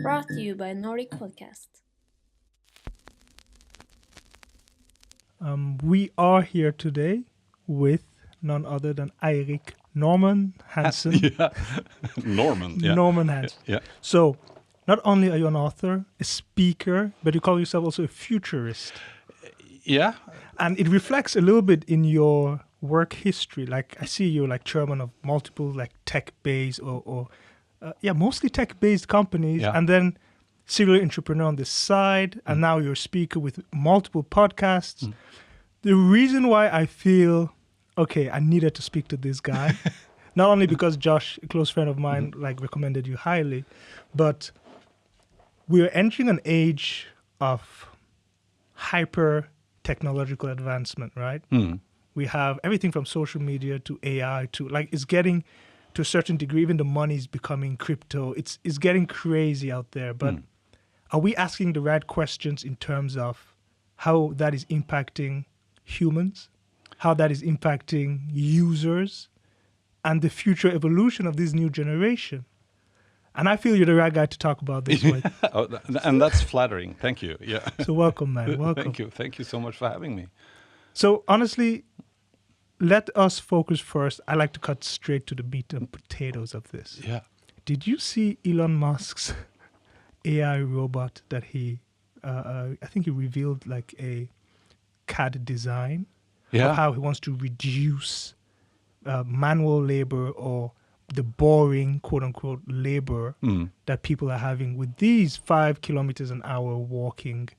Brought to you by Nordic podcast. We are here today with none other than Eirik Norman Hansen. Yeah. Norman. Yeah. Norman Hansen. Yeah. So, not only are you an author, a speaker, but you call yourself also a futurist. Yeah. And it reflects a little bit in your work history. Like, I see you're like chairman of multiple like tech-based or mostly tech-based companies. Yeah. And then serial entrepreneur on the side. And now you're a speaker with multiple podcasts. The reason why I feel, okay, I needed to speak to this guy, not only because Josh, a close friend of mine, like recommended you highly, but we're entering an age of hyper technological advancement, right? We have everything from social media to AI to like it's getting to a certain degree, even the money is becoming crypto. It's getting crazy out there. But are we asking the right questions in terms of how that is impacting humans, how that is impacting users, and the future evolution of this new generation? And I feel you're the right guy to talk about this one. And that's flattering. Thank you. Yeah. So welcome, man. Welcome. Thank you. Thank you so much for having me. So honestly, let us focus first. I like to cut straight to the meat and potatoes of this. Yeah. Did you see Elon Musk's AI robot that I think he revealed like a CAD design of how he wants to reduce manual labor or the boring, quote unquote, labor that people are having with these 5 kilometers an hour walking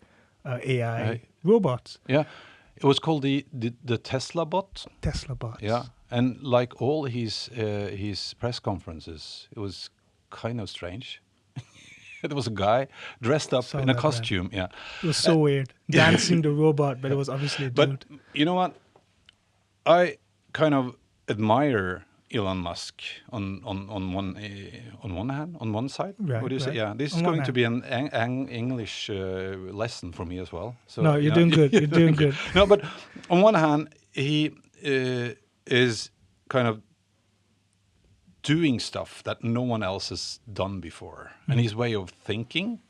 AI robots. Yeah. It was called the Tesla bot. Tesla bots. Yeah. And like all his press conferences, it was kind of strange. There was a guy dressed up in a costume. Yeah. It was so weird. Dancing the robot, but it was obviously a dude. But you know what? I kind of admire Elon Musk on one side. Right, What do you say? right. Yeah, this On is one going to hand. be an English lesson for me as well. So No, you're doing good. You're doing good. No, but on one hand, he is kind of doing stuff that no one else has done before, and his way of thinking.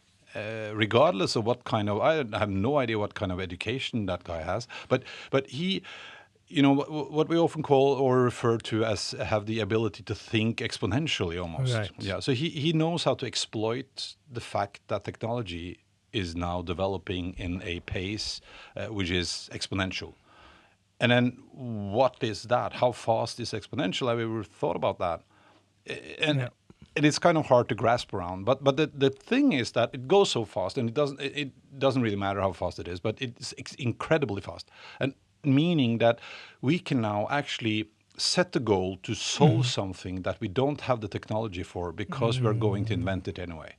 Regardless of what kind of, I have no idea what kind of education that guy has, but he, you know, what we often call or refer to as have the ability to think exponentially almost. Right. Yeah. So he knows how to exploit the fact that technology is now developing in a pace which is exponential. And then what is that? How fast is exponential? Have you ever thought about that? And it's kind of hard to grasp around. But the thing is that it goes so fast, and it doesn't really matter how fast it is, but it's incredibly fast. And meaning that we can now actually set the goal to solve something that we don't have the technology for because we're going to invent it anyway.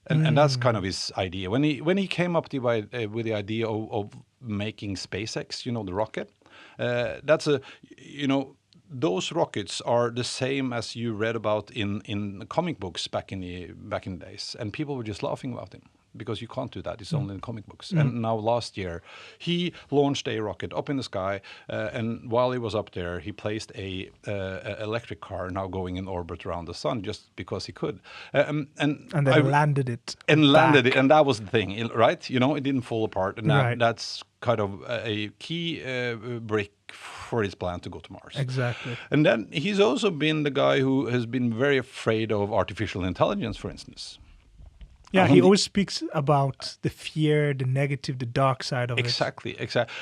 And that's kind of his idea. When he came up with the idea of making SpaceX, you know, the rocket, those rockets are the same as you read about in comic books back in the days, and people were just laughing about him because you can't do that. It's only in comic books. And now last year, he launched a rocket up in the sky, and while he was up there, he placed a electric car now going in orbit around the sun just because he could. And then landed it. And landed it, and that was the thing, right? You know, it didn't fall apart, and that's kind of a key brick for his plan to go to Mars. Exactly. And then he's also been the guy who has been very afraid of artificial intelligence, for instance. Yeah, he always speaks about the fear, the negative, the dark side of it. Exactly.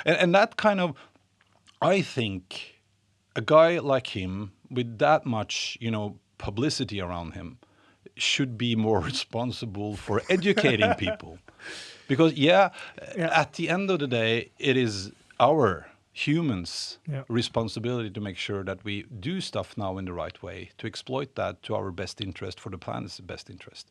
And that kind of, I think, a guy like him with that much, you know, publicity around him should be more responsible for educating people. Because, at the end of the day, it is our humans' responsibility to make sure that we do stuff now in the right way, to exploit that to our best interest, for the planet's best interest.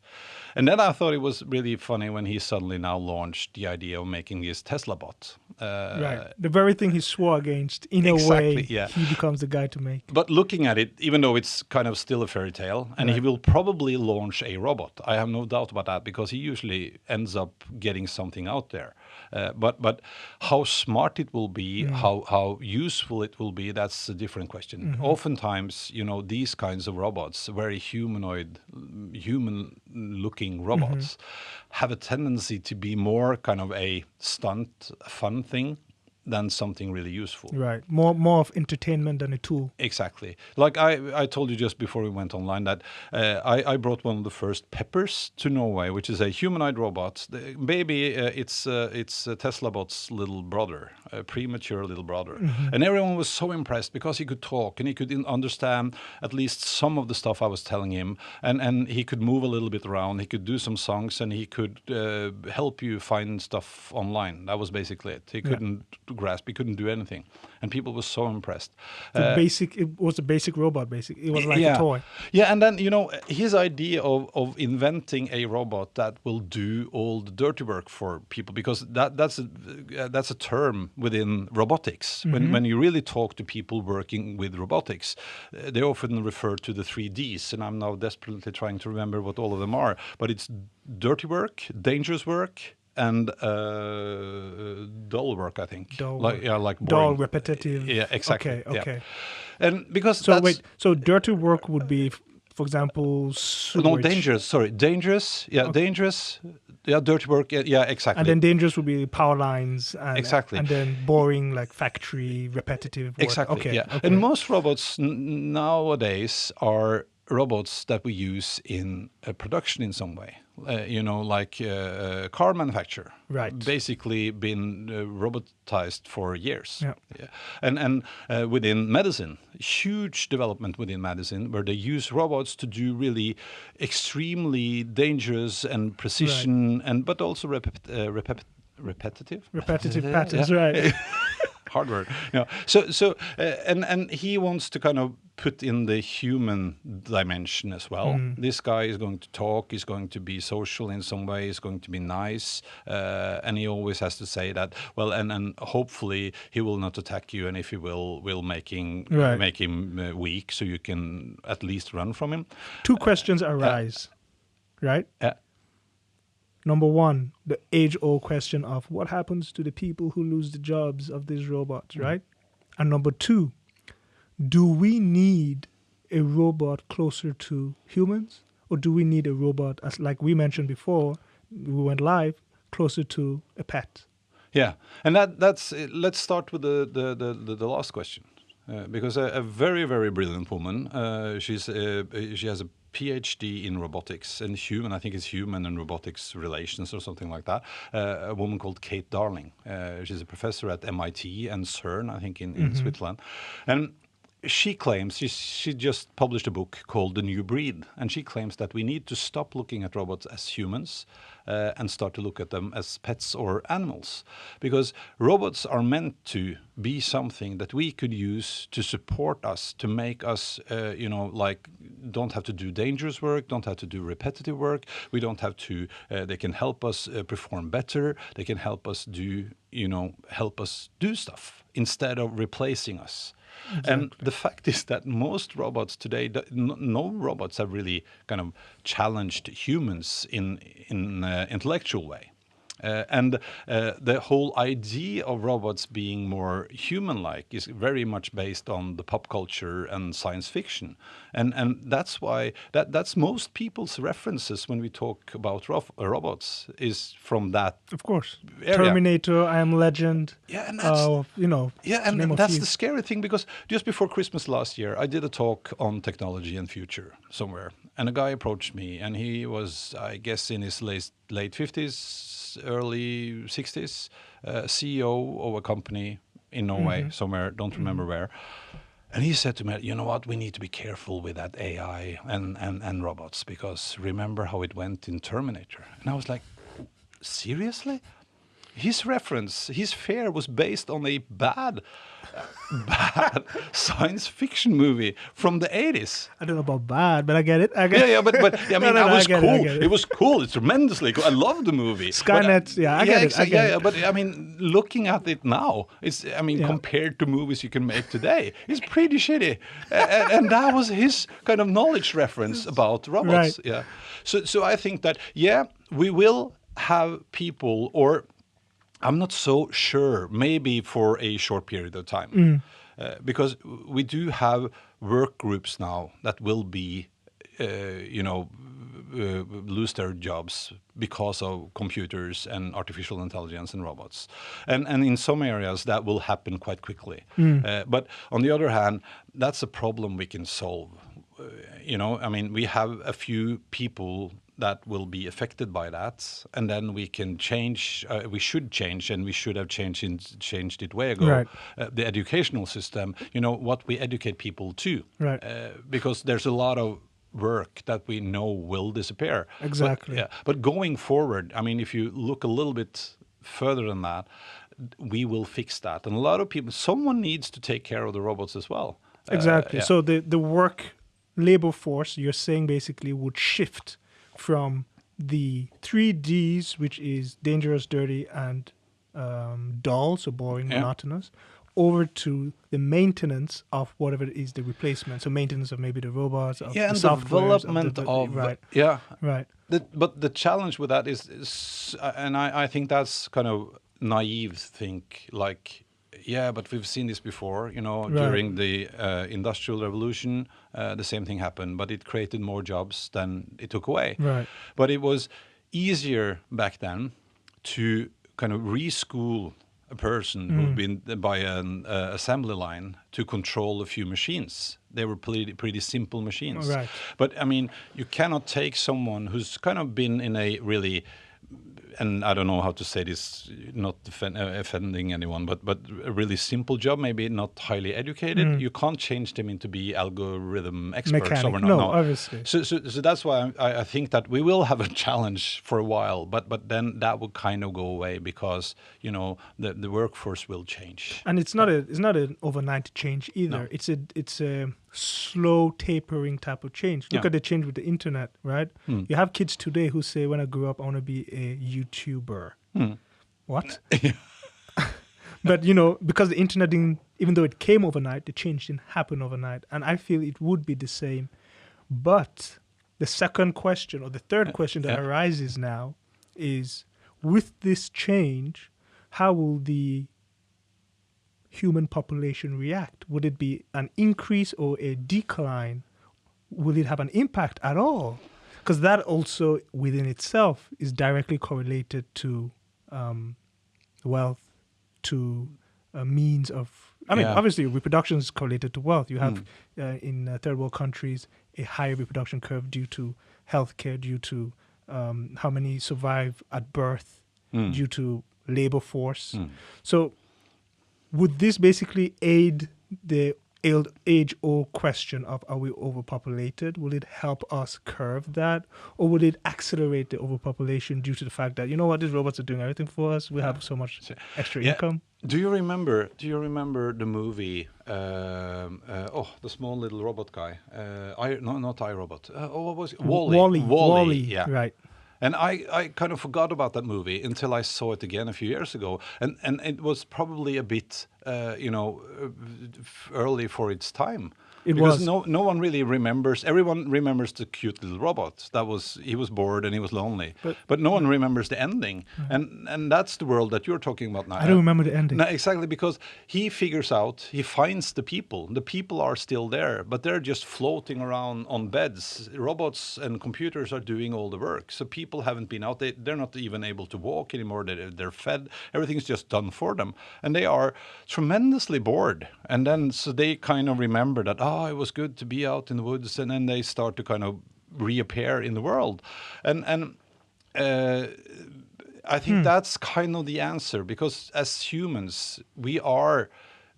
And then I thought it was really funny when he suddenly now launched the idea of making his Tesla bot. Right. The very thing he swore against, in a way, he becomes the guy to make. But looking at it, even though it's kind of still a fairy tale, and he will probably launch a robot, I have no doubt about that, because he usually ends up getting something out there. But how smart it will be, how how useful it will be, that's a different question. Oftentimes, these kinds of robots, very human-looking robots, have a tendency to be more kind of a stunt, fun thing than something really useful. Right. More of entertainment than a tool. Exactly. Like I told you just before we went online that I brought one of the first peppers to Norway, which is a humanoid robot. It's Tesla Bot's little brother, a premature little brother. And everyone was so impressed because he could talk and he could understand at least some of the stuff I was telling him. And he could move a little bit around. He could do some songs and he could help you find stuff online. That was basically it. He couldn't grasp. He couldn't do anything, and people were so impressed. It was a basic robot. It was like a toy. Yeah, and then his idea of inventing a robot that will do all the dirty work for people, because that's a term within robotics. When you really talk to people working with robotics, they often refer to the 3Ds, and I'm now desperately trying to remember what all of them are. But it's dirty work, dangerous work, and dull work, I think. Like dull, repetitive. Yeah, exactly. Okay. Yeah. And because so dirty work would be, for example, sewage. No, dangerous. Sorry, dangerous. Yeah, okay. Dangerous. Yeah, dirty work. Yeah, exactly. And then dangerous would be power lines. Exactly. And then boring, like factory, repetitive work. Exactly. Okay. Yeah. Okay. And most robots nowadays are robots that we use in production in some way. Like car manufacturer. Right. Basically been robotized for years. Yeah. And within medicine, huge development within medicine where they use robots to do really extremely dangerous and precision but also repetitive. Repetitive patterns, right. Hard word. So and he wants to kind of put in the human dimension as well. This guy is going to talk, he's going to be social in some way, he's going to be nice, and he always has to say that, well, and hopefully he will not attack you, and if he will make him weak so you can at least run from him. Two questions arise, right? Number one, the age-old question of what happens to the people who lose the jobs of these robots, right? And number two, do we need a robot closer to humans, or do we need a robot, as like we mentioned before, we went live, closer to a pet? Yeah, and that's let's start with the last question, because a very, very brilliant woman, she has a PhD in robotics and I think it's human and robotics relations or something like that. A woman called Kate Darling. She's a professor at MIT and CERN, I think, in Switzerland. And she claims, she just published a book called The New Breed, and she claims that we need to stop looking at robots as humans and start to look at them as pets or animals, because robots are meant to be something that we could use to support us, to make us, like, don't have to do dangerous work, don't have to do repetitive work. We don't have to, they can help us perform better. They can help us do stuff instead of replacing us. Exactly. And the fact is that most robots today, no robots have really kind of challenged humans in intellectual way. And the whole idea of robots being more human-like is very much based on the pop culture and science fiction, and that's why that's most people's references when we talk about robots is from that. Of course, area. Terminator, I Am Legend. Yeah, and that's that's the scary thing, because just before Christmas last year, I did a talk on technology and future somewhere, and a guy approached me, and he was, I guess, in his late 50s. Early 60s, CEO of a company in Norway, somewhere, don't remember where. And he said to me, you know what, we need to be careful with that AI and robots, because remember how it went in Terminator? And I was like, seriously? His fear was based on a bad science fiction movie from the 80s. I don't know about bad, but I get it. Yeah, but I mean, that was cool. It was cool. It's tremendously cool. I love the movie. Skynet, I get it. Yeah, but I mean, looking at it now, compared to movies you can make today, it's pretty shitty. And that was his kind of knowledge reference about robots. Right. Yeah. So I think that, we will have people, or I'm not so sure. Maybe for a short period of time, because we do have work groups now that will be, lose their jobs because of computers and artificial intelligence and robots, and in some areas that will happen quite quickly. But on the other hand, that's a problem we can solve. I mean, we have a few people that will be affected by that, and then we can change. We should change, and we should have changed it way ago. Right. The educational system, what we educate people to, Right. because there's a lot of work that we know will disappear. Exactly. But going forward, I mean, if you look a little bit further than that, we will fix that. And a lot of people, someone needs to take care of the robots as well. Exactly. So the work labor force, you're saying, basically would shift from the 3Ds, which is dangerous, dirty, and dull, so boring, monotonous, over to the maintenance of whatever it is, the replacement. So maintenance of maybe the robots, of the and softwares, development of right. Right. But the challenge with that is and I think that's kind of naive to think like, but we've seen this before, during the Industrial Revolution, the same thing happened, but it created more jobs than it took away. Right. But it was easier back then to kind of reschool a person who'd been by an assembly line to control a few machines. They were pretty simple machines. Right. But, I mean, you cannot take someone who's kind of been in a really, and I don't know how to say this, not offending anyone, but a really simple job, maybe not highly educated. You can't change them into be algorithm experts. Mechanic. No, obviously. So that's why I think that we will have a challenge for a while, but then that will kind of go away because the workforce will change. And it's not an overnight change either. No. It's a slow tapering type of change. Look at the change with the internet, right? You have kids today who say, when I grow up, I want to be a YouTuber. What? But, because the internet didn't, even though it came overnight, the change didn't happen overnight. And I feel it would be the same. But the second question, or the third question that arises now is, with this change, how will the human population react? Would it be an increase or a decline? Will it have an impact at all? Because that also within itself is directly correlated to wealth, to means of, obviously reproduction is correlated to wealth. You have in third world countries a higher reproduction curve due to healthcare, due to how many survive at birth, due to labor force. So would this basically aid the age-old question of, are we overpopulated? Will it help us curve that? Or will it accelerate the overpopulation due to the fact that, these robots are doing everything for us? We have so much extra income. Do you remember the movie, the small little robot guy? Not iRobot. What was it? Wall-E. Yeah. Right. And I kind of forgot about that movie until I saw it again a few years ago. And it was probably a bit, early for its time. Because no one really remembers. Everyone remembers the cute little robot. He was bored and he was lonely. But no one remembers the ending. And that's the world that you're talking about now. I don't remember the ending. No, exactly, because he finds the people. The people are still there, but they're just floating around on beds. Robots and computers are doing all the work. So people haven't been out. They're not even able to walk anymore. They're fed. Everything's just done for them. And they are tremendously bored. And then so they kind of remember that, it was good to be out in the woods, and then they start to kind of reappear in the world. And I think that's kind of the answer, because as humans, we are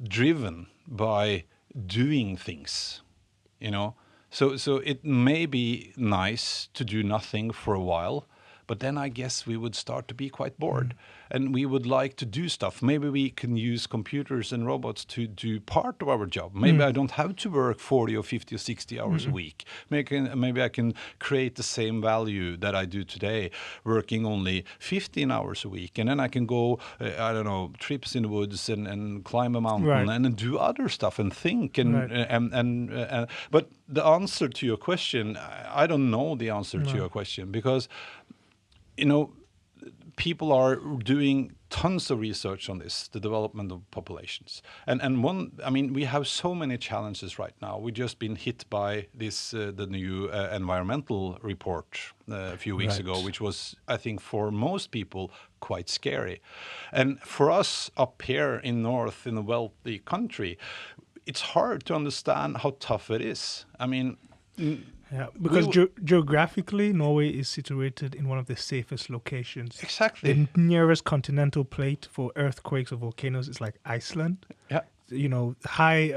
driven by doing things, So it may be nice to do nothing for a while, but then I guess we would start to be quite bored. And we would like to do stuff. Maybe we can use computers and robots to do part of our job. Maybe I don't have to work 40 or 50 or 60 hours a week. Maybe I can create the same value that I do today, working only 15 hours a week. And then I can go, trips in the woods and climb a mountain and do other stuff and think. But the answer to your question, I don't know the answer to your question, because, people are doing tons of research on this, the development of populations. And one, I mean, we have so many challenges right now. We've just been hit by this, the new environmental report a few weeks ago, which was, I think, for most people, quite scary. And for us up here in North, in a wealthy country, it's hard to understand how tough it is. I mean, yeah, because geographically, Norway is situated in one of the safest locations. Exactly. The nearest continental plate for earthquakes or volcanoes is like Iceland. Yeah. You know, high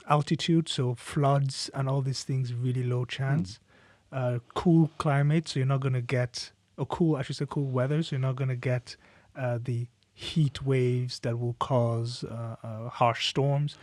altitude, so floods and all these things, really low chance. Cool climate, so you're not going to get, cool weather, so you're not going to get the heat waves that will cause harsh storms.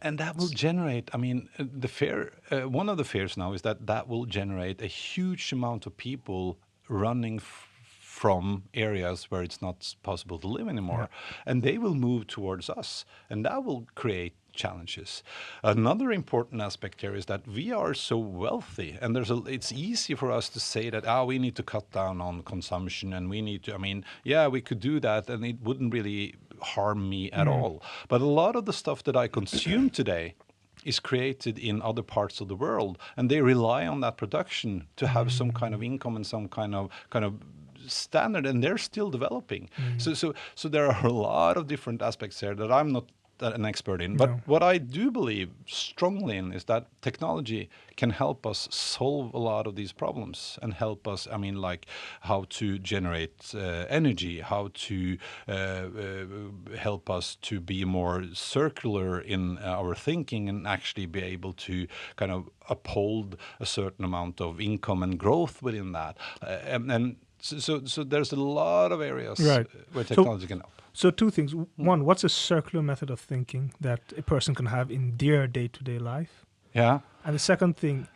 And that will generate, I mean, the fear, one of the fears now is that will generate a huge amount of people running from areas where it's not possible to live anymore. Yeah. And they will move towards us, and that will create challenges. Another important aspect here is that we are so wealthy, and it's easy for us to say that we need to cut down on consumption, and we need to, I mean, yeah, we could do that and it wouldn't really harm me at all. But a lot of the stuff that I consume today is created in other parts of the world, and they rely on that production to have some kind of income and some kind of standard, and they're still developing. So there are a lot of different aspects here that I'm not an expert in. But what I do believe strongly in is that technology can help us solve a lot of these problems and help us, I mean, like how to generate energy, how to help us to be more circular in our thinking and actually be able to kind of uphold a certain amount of income and growth within that. So there's a lot of areas where technology can help. So two things. One, what's a circular method of thinking that a person can have in their day-to-day life? Yeah. And the second thing,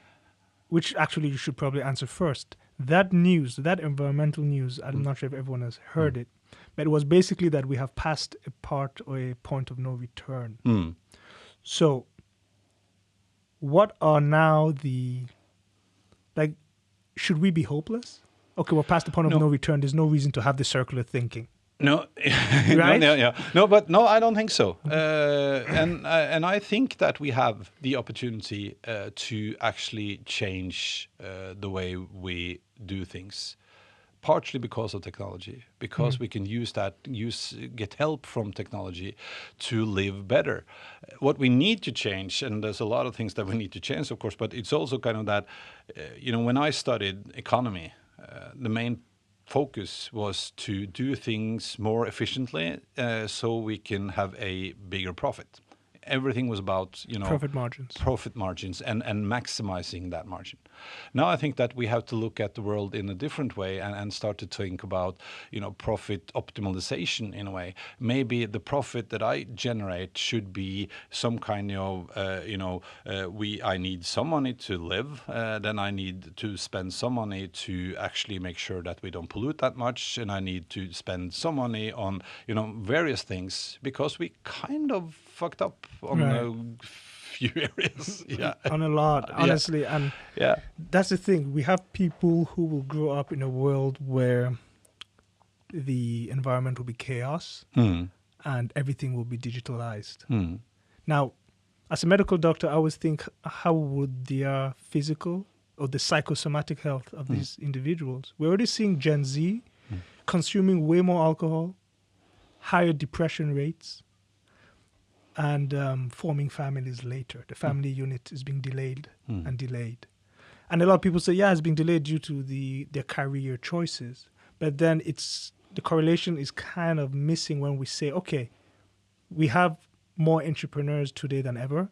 which actually you should probably answer first, that news, that environmental news, I'm not sure if everyone has heard it, but it was basically that we have passed a part or a point of no return. So what are now should we be hopeless? Okay, we're past the point of no return. There's no reason to have this circular thinking. No, right? No, I don't think so. And I think that we have the opportunity to actually change the way we do things, partially because of technology, because we can get help from technology to live better. What we need to change, and there's a lot of things that we need to change, of course, but it's also kind of that, when I studied economy, the main focus was to do things more efficiently so we can have a bigger profit. Everything was about, profit margins and maximizing that margin. Now I think that we have to look at the world in a different way and start to think about, profit optimization in a way. Maybe the profit that I generate should be some kind of, I need some money to live, then I need to spend some money to actually make sure that we don't pollute that much, and I need to spend some money on, various things, because we kind of fucked up on a few areas. On a lot, honestly. And that's the thing. We have people who will grow up in a world where the environment will be chaos and everything will be digitalized. Now, as a medical doctor, I always think, how would their physical or the psychosomatic health of these individuals? We're already seeing Gen Z consuming way more alcohol, higher depression rates, and forming families later. The family unit is being delayed and delayed. And a lot of people say, it's being delayed due to their career choices. But then the correlation is kind of missing when we say, okay, we have more entrepreneurs today than ever.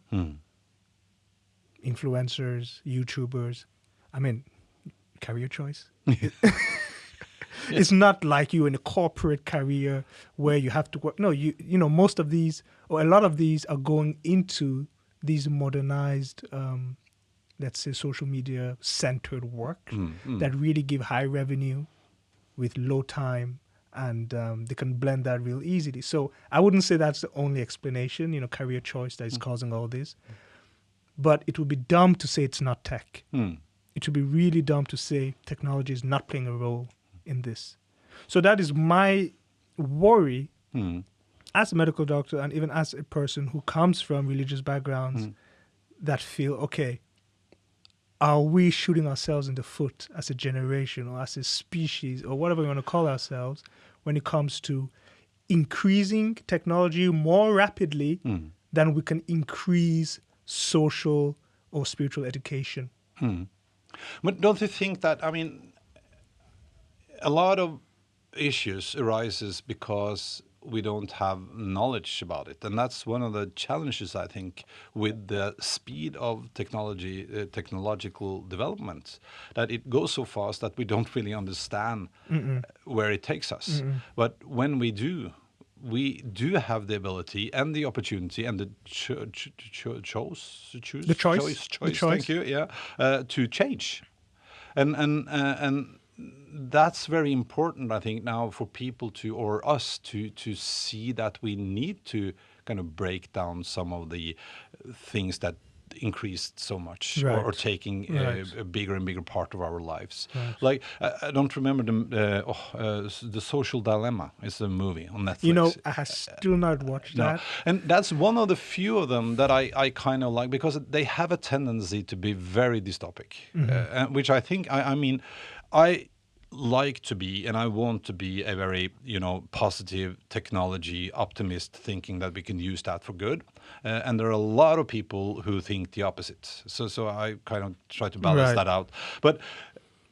Influencers, YouTubers. I mean, career choice. It's not like you're in a corporate career where you have to work. No, most of these, or a lot of these, are going into these modernized, let's say, social media centered work that really give high revenue with low time, and they can blend that real easily. So I wouldn't say that's the only explanation, career choice that is causing all this. But it would be dumb to say it's not tech. It would be really dumb to say technology is not playing a role in this. So that is my worry as a medical doctor and even as a person who comes from religious backgrounds that feel, okay, are we shooting ourselves in the foot as a generation or as a species or whatever we want to call ourselves when it comes to increasing technology more rapidly than we can increase social or spiritual education? But don't you think that, I mean, a lot of issues arises because we don't have knowledge about it, and that's one of the challenges, I think, with the speed of technological development, that it goes so fast that we don't really understand where it takes us. But when we do have the ability and the opportunity and the choice. Thank you. Yeah, to change, and that's very important, I think, now for people to, or us to see that we need to kind of break down some of the things that increased so much, or taking a bigger and bigger part of our lives. Like, I don't remember the Social Dilemma is a movie on Netflix. You know, I have still not watched that. And that's one of the few of them that I kind of like, because they have a tendency to be very dystopic, which I think, I mean, I like to be, and I want to be, a very, positive technology optimist, thinking that we can use that for good. And there are a lot of people who think the opposite. So I kind of try to balance that out. But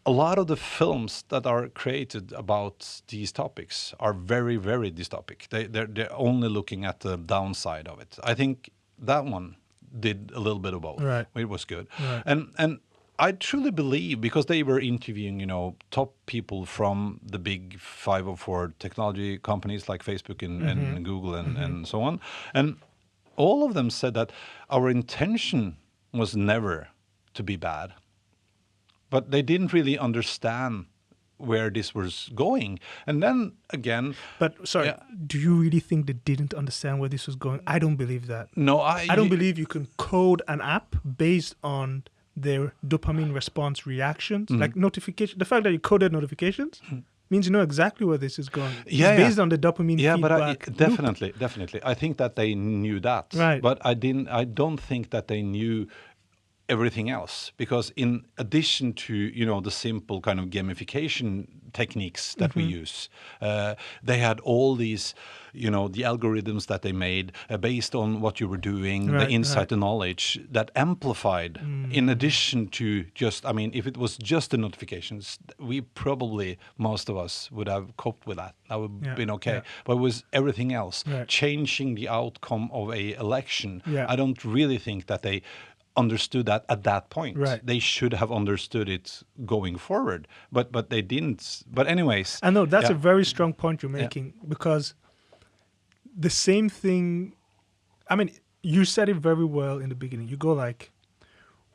a lot of the films that are created about these topics are very, very dystopic. They're only looking at the downside of it. I think that one did a little bit of both. It was good. And I truly believe, because they were interviewing, top people from the big 5 or 4 technology companies like Facebook and Google and so on. And all of them said that our intention was never to be bad. But they didn't really understand where this was going. And then again... But, sorry, do you really think they didn't understand where this was going? I don't believe that. No, I don't believe you can code an app based on their dopamine response reactions, like notification. The fact that you coded notifications means you know exactly where this is going. It's based on the dopamine feedback. But definitely. I think that they knew that. But I don't think that they knew everything else, because in addition to the simple kind of gamification techniques that we use, they had all these the algorithms that they made based on what you were doing, the insight and knowledge that amplified, in addition to just, I mean, if it was just the notifications, we probably, most of us, would have coped with that. That would have been okay. But it was everything else, changing the outcome of a election. I don't really think that they understood that at that point. They should have understood it going forward, but they didn't. But anyways, I know that's a very strong point you're making, because the same thing, I mean, you said it very well in the beginning. You go like,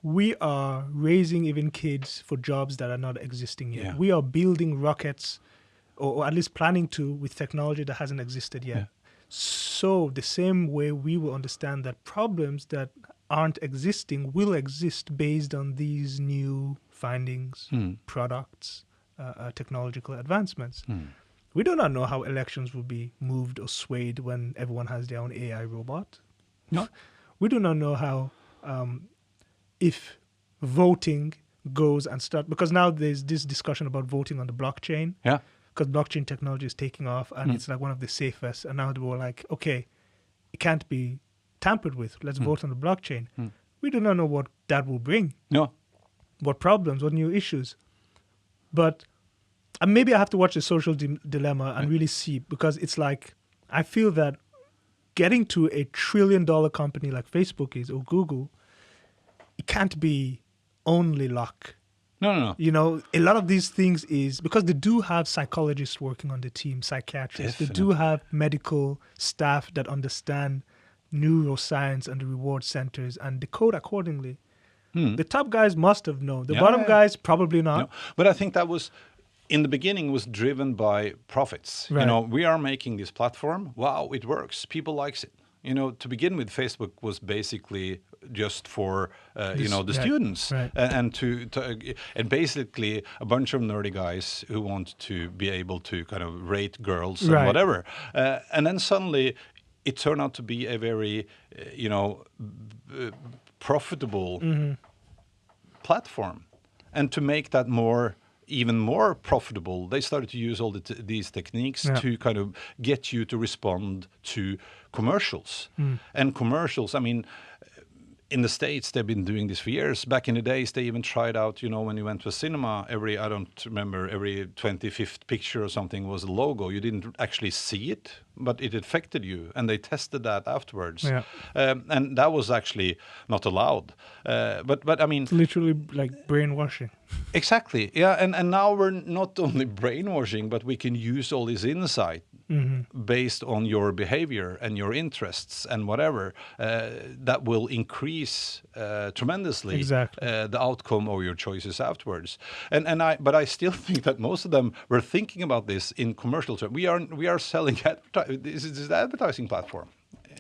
we are raising even kids for jobs that are not existing yet. We are building rockets, or at least planning to, with technology that hasn't existed yet. So the same way we will understand that problems that aren't existing will exist based on these new findings, products, technological advancements. We do not know how elections will be moved or swayed when everyone has their own AI robot. We do not know how, if voting goes and start, because now there's this discussion about voting on the blockchain. Because blockchain technology is taking off and it's like one of the safest. And now they were like, okay, it can't be tampered with. Let's vote on the blockchain. We do not know what that will bring. What problems, what new issues. But maybe I have to watch the Social Dilemma and really see, because it's like, I feel that getting to a $1 trillion company like Facebook is, or Google, it can't be only luck. No. A lot of these things is because they do have psychologists working on the team, psychiatrists. They do have medical staff that understand neuroscience and the reward centers and decode accordingly. The top guys must have known. The bottom guys probably not. No. But I think that was, in the beginning, was driven by profits. We are making this platform. Wow, it works. People likes it. To begin with, Facebook was basically just for the Right, students, right. and basically a bunch of nerdy guys who want to be able to kind of rate girls and Right. whatever, and then suddenly it turned out to be a very profitable platform, and to make that even more profitable, they started to use all these techniques to kind of get you to respond to commercials. And commercials, I mean, in the States, they've been doing this for years. Back in the days, they even tried out, when you went to a cinema, every 25th picture or something was a logo. You didn't actually see it, but it affected you, and they tested that afterwards. Yeah. And that was actually not allowed. But I mean... It's literally like brainwashing. Exactly, yeah. And now we're not only brainwashing, but we can use all this insight based on your behavior and your interests and whatever, that will increase tremendously Exactly. the outcome of your choices afterwards. But I still think that most of them were thinking about this in commercial terms. We are selling this is the advertising platform.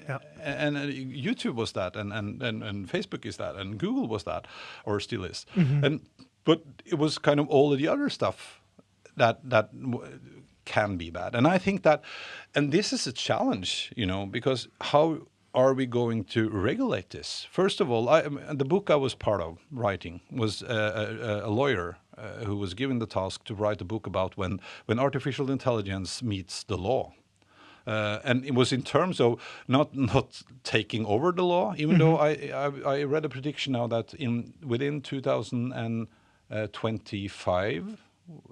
Yeah. And YouTube was that, and Facebook is that, and Google was that, or still is. But it was kind of all of the other stuff that can be bad. And I think that, and this is a challenge, because how are we going to regulate this? First of all, the book I was part of writing was a lawyer who was given the task to write a book about when artificial intelligence meets the law. And it was in terms of not taking over the law, even though I read a prediction now that within 2025,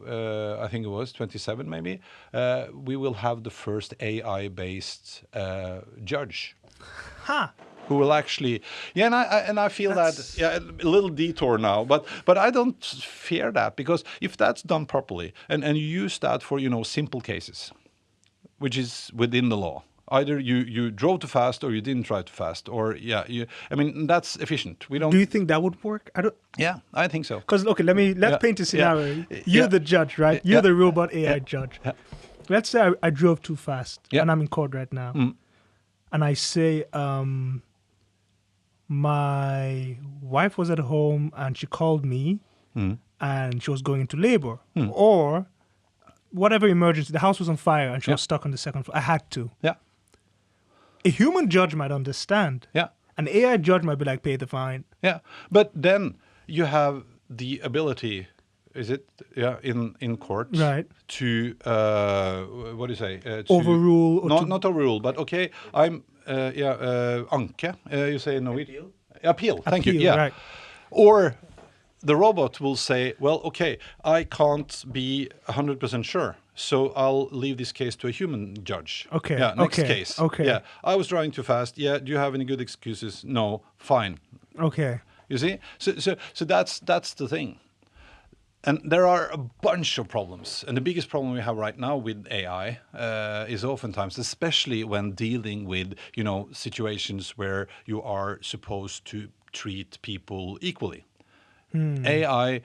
I think it was 27 maybe, we will have the first AI-based judge. Who will actually, and I feel a little detour now, but I don't fear that, because if that's done properly and you use that for simple cases, which is within the law. Either you drove too fast or you didn't drive too fast, or that's efficient. We don't. Do you think that would work? I don't. Yeah, I think so. Because let's paint a scenario. You're the judge, right? You're the robot AI judge. Let's say I drove too fast and I'm in court right now, and I say my wife was at home and she called me and she was going into labor, or whatever emergency, the house was on fire and she was stuck on the second floor. I had to. Yeah. A human judge might understand. Yeah. An AI judge might be like, pay the fine. Yeah. But then you have the ability, in court, right, to what do you say? To overrule. Not overrule, but okay. I'm anke. You say in Norwegian. Appeal. Thank you. Yeah. Right. Or the robot will say, well, okay, I can't be 100% sure, so I'll leave this case to a human judge. Okay. Yeah, next case. Okay. Yeah, I was driving too fast. Yeah, do you have any good excuses? No, fine. Okay. You see? So that's the thing. And there are a bunch of problems. And the biggest problem we have right now with AI is oftentimes, especially when dealing with, situations where you are supposed to treat people equally. AI,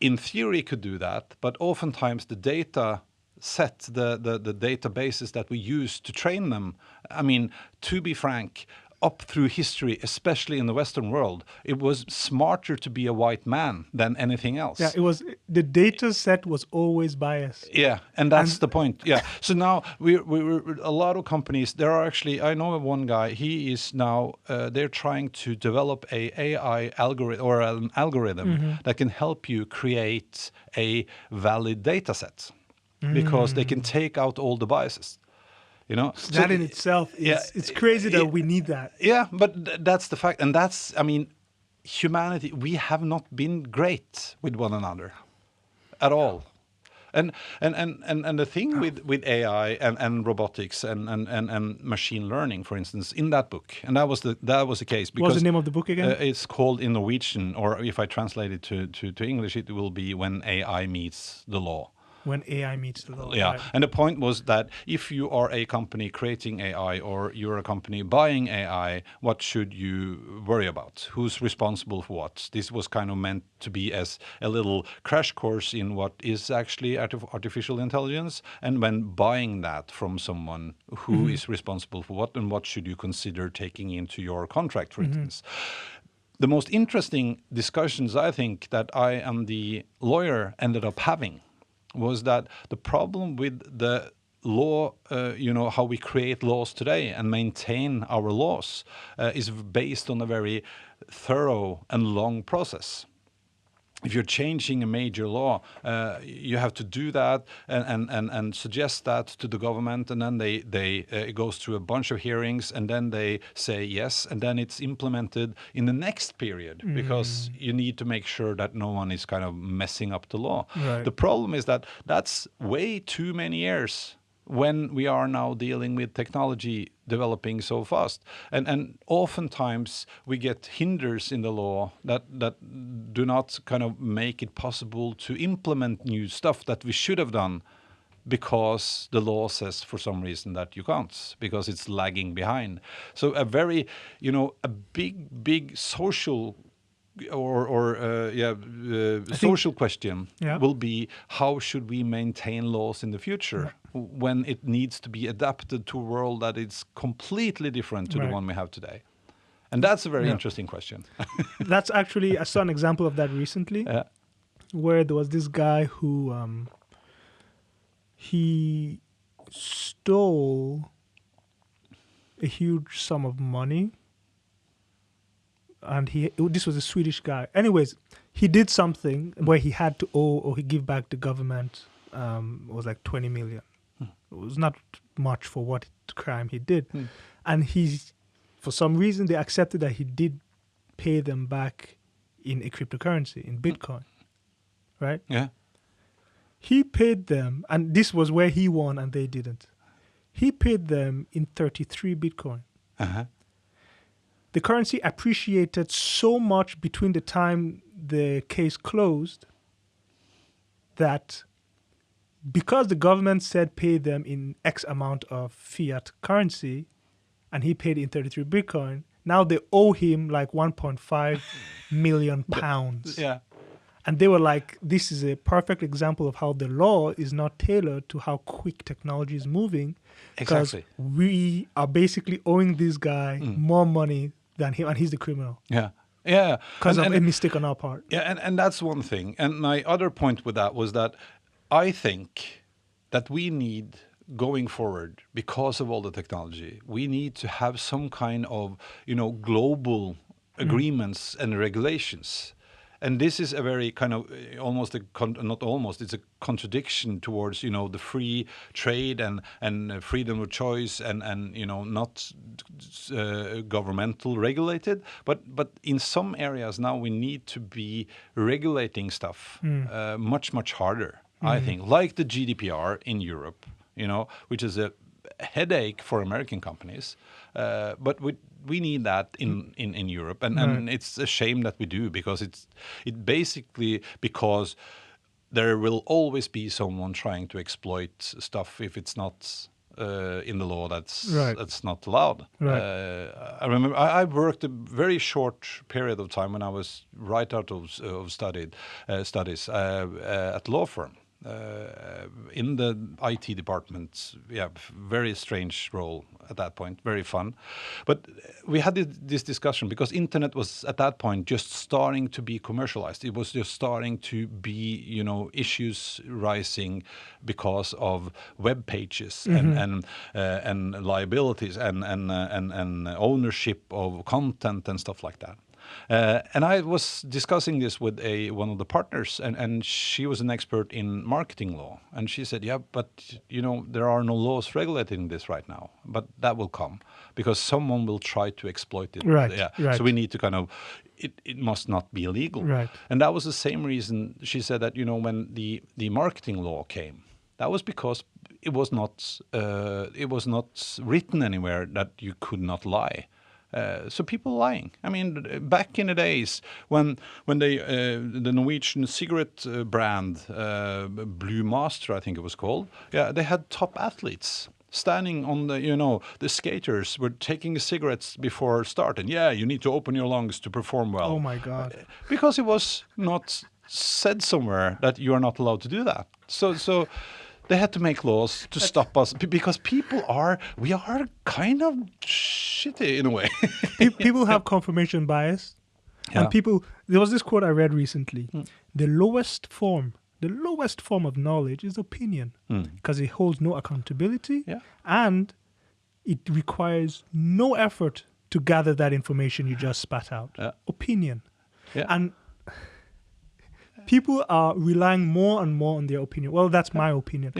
in theory, could do that, but oftentimes the data set, the databases that we use to train them, I mean, to be frank, up through history, especially in the Western world, it was smarter to be a white man than anything else. Yeah, it was, the data set was always biased. Yeah, and that's the point. Yeah. So now we're a lot of companies, there are actually, I know one guy, he is now, they're trying to develop a AI algorithm or an algorithm that can help you create a valid data set, because they can take out all the biases. That in itself, it's crazy that we need that. Yeah, but that's the fact. And that's, humanity, we have not been great with one another at all. And the thing with AI and robotics and machine learning, for instance, in that book, and that was the case. Because, what's the name of the book again? It's called in Norwegian, or if I translate it to English, it will be When AI Meets the Law. When AI meets the law. Yeah, right. and the point was that if you are a company creating AI or you're a company buying AI, what should you worry about? Who's responsible for what? This was kind of meant to be as a little crash course in what is actually artificial intelligence, and when buying that from someone, who is responsible for what, and what should you consider taking into your contract, for instance. the most interesting discussions, I think, that I and the lawyer ended up having was that the problem with the law, how we create laws today and maintain our laws is based on a very thorough and long process. If you're changing a major law, you have to do that and suggest that to the government, and then it goes through a bunch of hearings, and then they say yes, and then it's implemented in the next period because you need to make sure that no one is kind of messing up the law. Right. The problem is that that's way too many years when we are now dealing with technology developing so fast. And oftentimes we get hinders in the law that do not kind of make it possible to implement new stuff that we should have done because the law says for some reason that you can't, because it's lagging behind. So a very, a big social social question will be, how should we maintain laws in the future when it needs to be adapted to a world that is completely different to the one we have today? And that's a very interesting question. That's actually, I saw an example of that recently, where there was this guy who he stole a huge sum of money. And this was a Swedish guy. Anyways, he did something where he had to owe or he give back the government. It was like 20 million. It was not much for what crime he did. And for some reason, they accepted that he did pay them back in a cryptocurrency, in Bitcoin. Right? Yeah. He paid them, and this was where he won and they didn't. He paid them in 33 Bitcoin. Uh-huh. The currency appreciated so much between the time the case closed that because the government said pay them in X amount of fiat currency and he paid in 33 Bitcoin, now they owe him like 1.5 million pounds. Yeah. And they were like, this is a perfect example of how the law is not tailored to how quick technology is moving. Exactly. Because we are basically owing this guy more money than him, and he's the criminal. Yeah. Yeah. Because of a mistake on our part. Yeah, and that's one thing. And my other point with that was that I think that we need, going forward, because of all the technology, we need to have some kind of, global agreements and regulations. And this is a very kind of it's a contradiction towards, the free trade and freedom of choice and not governmental regulated. But in some areas now we need to be regulating stuff much, much harder, I think, like the GDPR in Europe, which is a headache for American companies. But we need that in Europe, and it's a shame that we do, because it basically, because there will always be someone trying to exploit stuff if it's not in the law that's not allowed. I remember I worked a very short period of time when I was right out of studies at law firm. In the IT department, very strange role at that point, very fun. But we had this discussion because internet was at that point just starting to be commercialized. It was just starting to be, issues rising because of web pages and liabilities and ownership of content and stuff like that. And I was discussing this with one of the partners, and she was an expert in marketing law. And she said, but, there are no laws regulating this right now. But that will come because someone will try to exploit it. Right. So we need to kind of, it must not be illegal. Right. And that was the same reason she said that, when the marketing law came, that was because it was not written anywhere that you could not lie. So people lying. I mean, back in the days when the Norwegian cigarette brand Blue Master, I think it was called, they had top athletes standing on the skaters were taking cigarettes before start, and you need to open your lungs to perform well. Oh my God! Because it was not said somewhere that you are not allowed to do that. So. They had to make laws to stop us because we are kind of shitty in a way. People have confirmation bias. And people, there was this quote I read recently. The lowest form of knowledge is opinion, because it holds no accountability and it requires no effort to gather that information you just spat out. Opinion. And people are relying more and more on their opinion. Well, that's my opinion.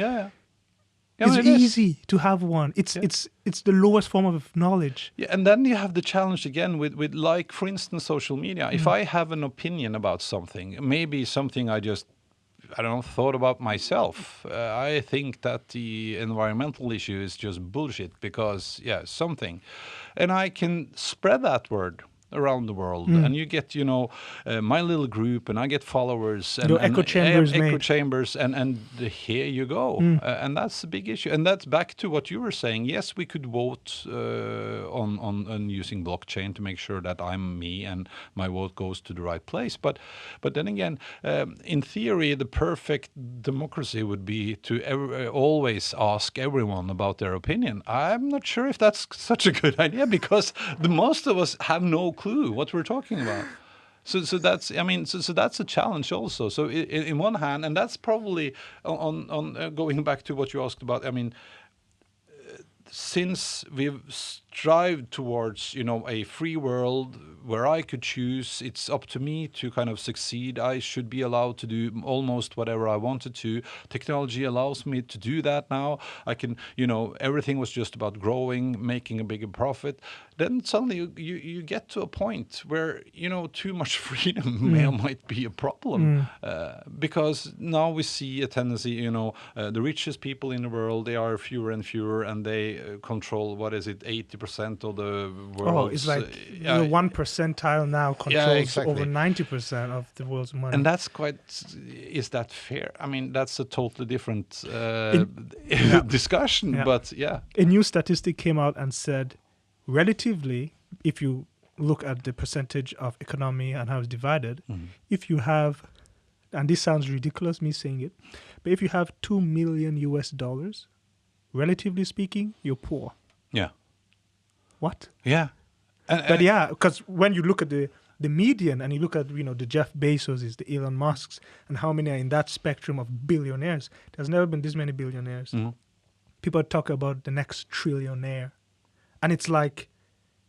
It's easy to have one. It's the lowest form of knowledge. Yeah, and then you have the challenge again with like, for instance, social media. If I have an opinion about something, maybe something I don't know, thought about myself. I think that the environmental issue is just bullshit because, something. And I can spread that word around the world, and you get, my little group, and I get followers, and echo chambers, and here you go, and that's a big issue, and that's back to what you were saying. Yes, we could vote on using blockchain to make sure that I'm me and my vote goes to the right place, but then again, in theory, the perfect democracy would be to always ask everyone about their opinion. I'm not sure if that's such a good idea, because the most of us have no clue what we're talking about. So that's, so that's a challenge also. So in one hand, and that's probably on going back to what you asked about, since we've strived towards, a free world where I could choose, it's up to me to kind of succeed. I should be allowed to do almost whatever I wanted to. Technology allows me to do that now. I can, everything was just about growing, making a bigger profit. Then suddenly you get to a point where, too much freedom might be a problem. Because now we see a tendency, the richest people in the world, they are fewer and fewer, and they control, 80% of the world. Oh, it's like the 1 percentile now controls over 90% of the world's money. And that's is that fair? That's a totally different discussion, but A new statistic came out and said, relatively, if you look at the percentage of economy and how it's divided, if you have, and this sounds ridiculous, me saying it, but if you have $2 million US, relatively speaking, you're poor. Yeah. What? Yeah. But because when you look at the median and you look at, the Jeff Bezos, the Elon Musks, and how many are in that spectrum of billionaires, there's never been this many billionaires. People talk about the next trillionaire. And it's like,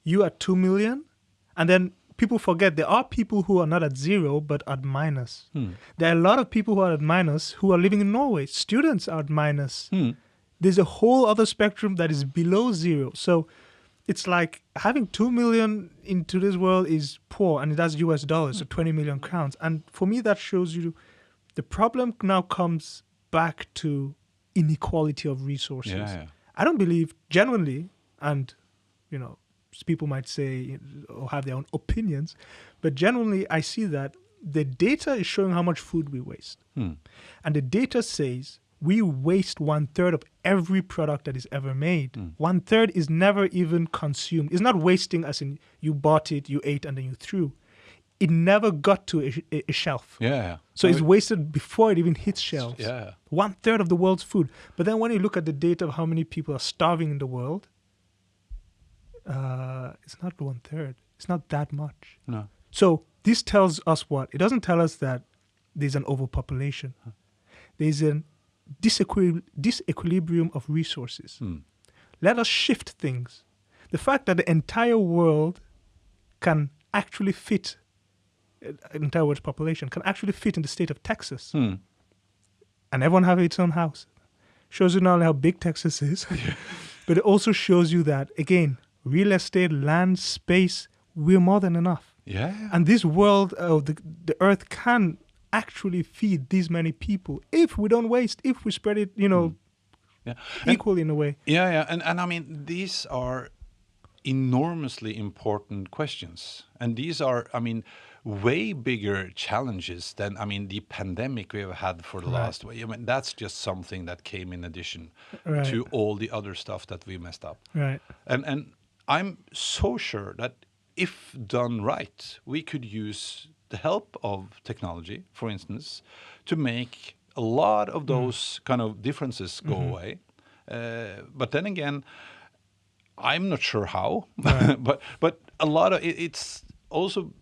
you at 2 million, and then people forget there are people who are not at zero, but at minus. There are a lot of people who are at minus who are living in Norway. Students are at minus. There's a whole other spectrum that is below zero. So it's like having 2 million in today's world is poor, and that's US dollars, so 20 million crowns. And for me, that shows you the problem now comes back to inequality of resources. I don't believe genuinely, and people might say or have their own opinions, but genuinely I see that the data is showing how much food we waste. And the data says we waste 1/3 of every product that is ever made. 1/3 is never even consumed. It's not wasting as in you bought it, you ate, and then you threw. It never got to a shelf. So it's wasted before it even hits shelves. 1/3 of the world's food. But then when you look at the data of how many people are starving in the world, it's not 1/3. It's not that much. No. So this tells us what? It doesn't tell us that there's an overpopulation. There's a disequilibrium of resources. Let us shift things. The fact that the entire world can actually fit, entire world's population can actually fit in the state of Texas, and everyone have its own house, shows you not only how big Texas is, but it also shows you that, again, real estate, land, space, we're more than enough. And this world, the earth can actually feed these many people if we don't waste, if we spread it, equally in a way. And these are enormously important questions. And these are, way bigger challenges than, the pandemic we have had for the last way. That's just something that came in addition to all the other stuff that we messed up. And I'm so sure that if done right, we could use the help of technology, for instance, to make a lot of those kind of differences go away. But then again, I'm not sure how, but a lot of it's also